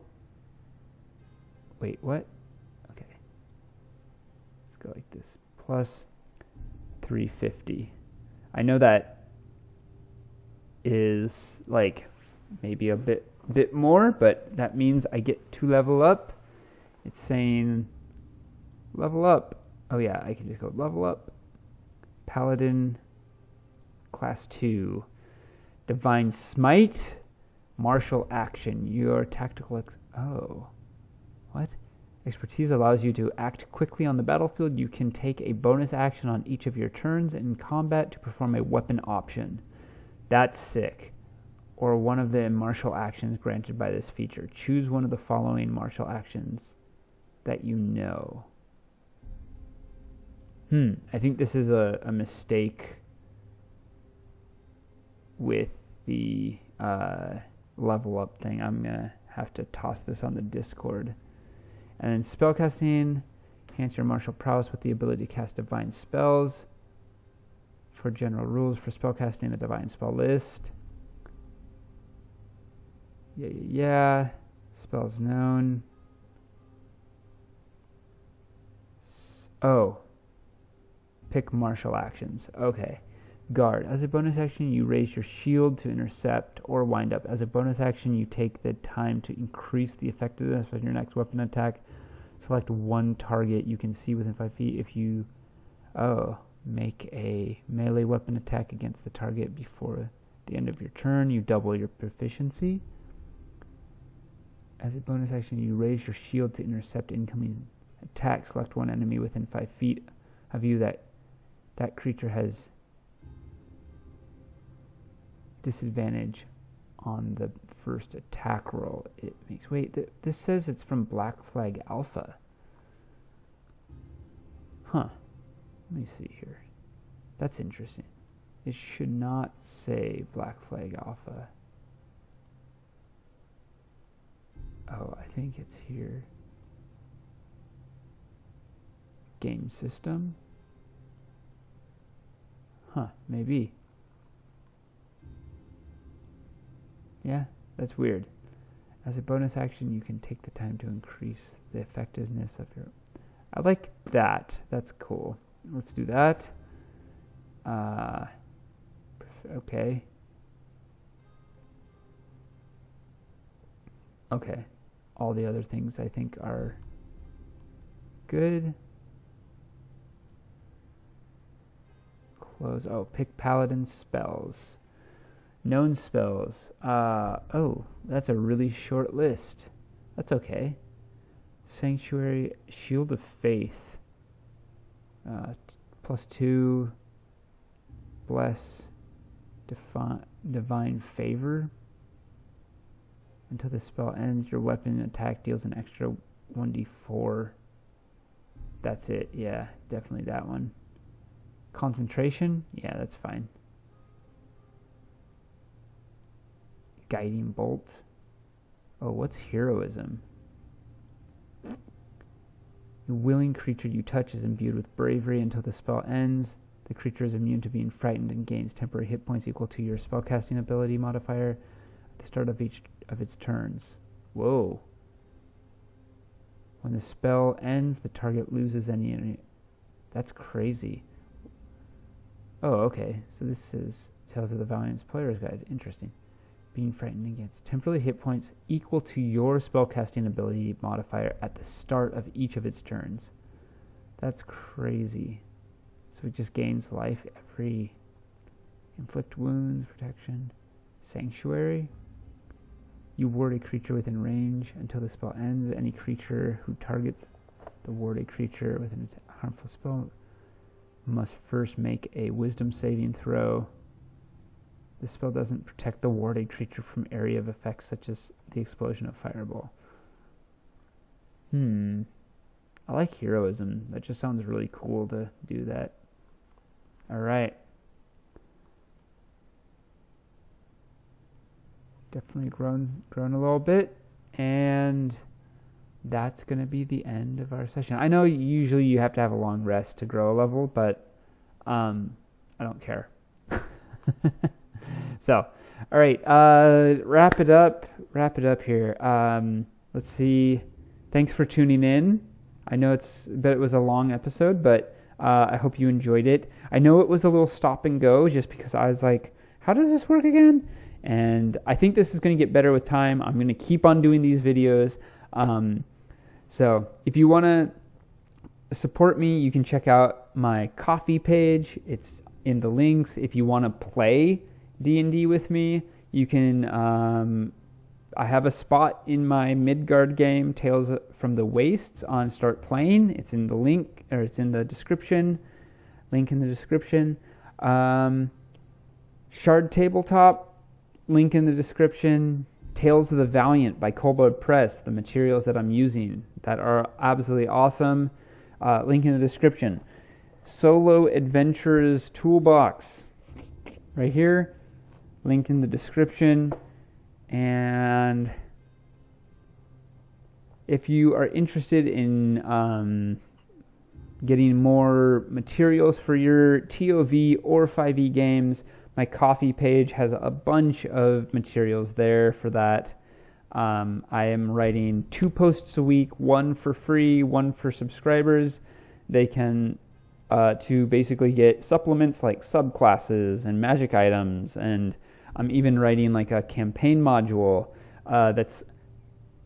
wait, what? Okay. Let's go like this. Plus 350. I know that is like maybe a bit more, but that means I get to level up. It's saying level up. Oh yeah, I can just go level up. Paladin, class 2. Divine Smite, martial action. Your tactical... oh. What? Expertise allows you to act quickly on the battlefield. You can take a bonus action on each of your turns in combat to perform a weapon option. That's sick. Or one of the martial actions granted by this feature. Choose one of the following martial actions that you know. I think this is a mistake with the level up thing. I'm going to have to toss this on the Discord. And then spellcasting, enhance your martial prowess with the ability to cast divine spells. For general rules for spellcasting, a divine spell list. Yeah. Spells known. Oh. Pick martial actions. Okay. Guard. As a bonus action, you raise your shield to intercept or wind up. As a bonus action, you take the time to increase the effectiveness of your next weapon attack. Select one target you can see within 5 feet. If you make a melee weapon attack against the target before the end of your turn, you double your proficiency. As a bonus action, you raise your shield to intercept incoming attack. Select one enemy within 5 feet of you that creature has disadvantage on the first attack roll it makes. Wait, this says it's from Black Flag Alpha. Huh. Let me see here. That's interesting. It should not say Black Flag Alpha. Oh, I think it's here. Game system. Huh, maybe. Yeah, that's weird. As a bonus action, you can take the time to increase the effectiveness of your... I like that. That's cool. Let's do that. Okay. Okay. All the other things I think are good. Close. Oh, pick paladin spells. Known spells. Oh, that's a really short list. That's okay. Sanctuary, Shield of Faith. +2. Bless. Divine Favor. Until the spell ends, your weapon attack deals an extra 1d4. That's it. Yeah, definitely that one. Concentration. Yeah, that's fine. Guiding Bolt. Oh, what's Heroism? The willing creature you touch is imbued with bravery until the spell ends. The creature is immune to being frightened and gains temporary hit points equal to your spellcasting ability modifier at the start of each of its turns. Whoa. When the spell ends, the target loses any... That's crazy. Oh, okay. So this is Tales of the Valiant's Player's Guide. Interesting. Being frightened against temporary hit points equal to your spellcasting ability modifier at the start of each of its turns. That's crazy. So it just gains life every... Inflict wounds, protection. Sanctuary. You ward a creature within range until the spell ends. Any creature who targets the warded creature with a harmful spell must first make a wisdom saving throw. The spell doesn't protect the warded creature from area of effects such as the explosion of fireball. I like Heroism. That just sounds really cool to do that. Alright. Definitely grown a little bit. And that's going to be the end of our session. I know usually you have to have a long rest to grow a level, but I don't care. So, all right, wrap it up here. Let's see. Thanks for tuning in. I know it was a long episode, but I hope you enjoyed it. I know it was a little stop and go just because I was like, how does this work again? And I think this is going to get better with time. I'm going to keep on doing these videos. So if you want to support me, you can check out my Ko-fi page. It's in the links. If you want to play D&D with me, you can. I have a spot in my Midgard game, Tales from the Wastes, on Start Playing. It's in the link, or it's in the description. Link in the description. Shard Tabletop, link in the description. Tales of the Valiant by Kobold Press, the materials that I'm using that are absolutely awesome. Link in the description. Solo Adventures Toolbox, right here. Link in the description. And if you are interested in getting more materials for your TOV or 5e games, my Ko-fi page has a bunch of materials there for that. I am writing 2 posts a week, one for free, one for subscribers. They can to basically get supplements like subclasses and magic items, and I'm even writing like a campaign module that's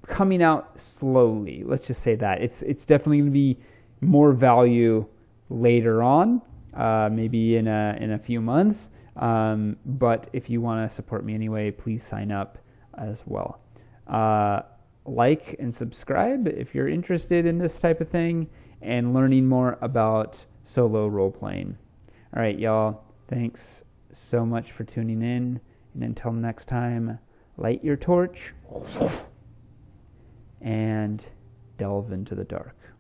coming out slowly. Let's just say that it's definitely going to be more value later on, maybe in a few months. But if you want to support me anyway, please sign up as well. Like and subscribe if you're interested in this type of thing and learning more about solo role playing. All right, y'all. Thanks so much for tuning in. And until next time, light your torch and delve into the dark.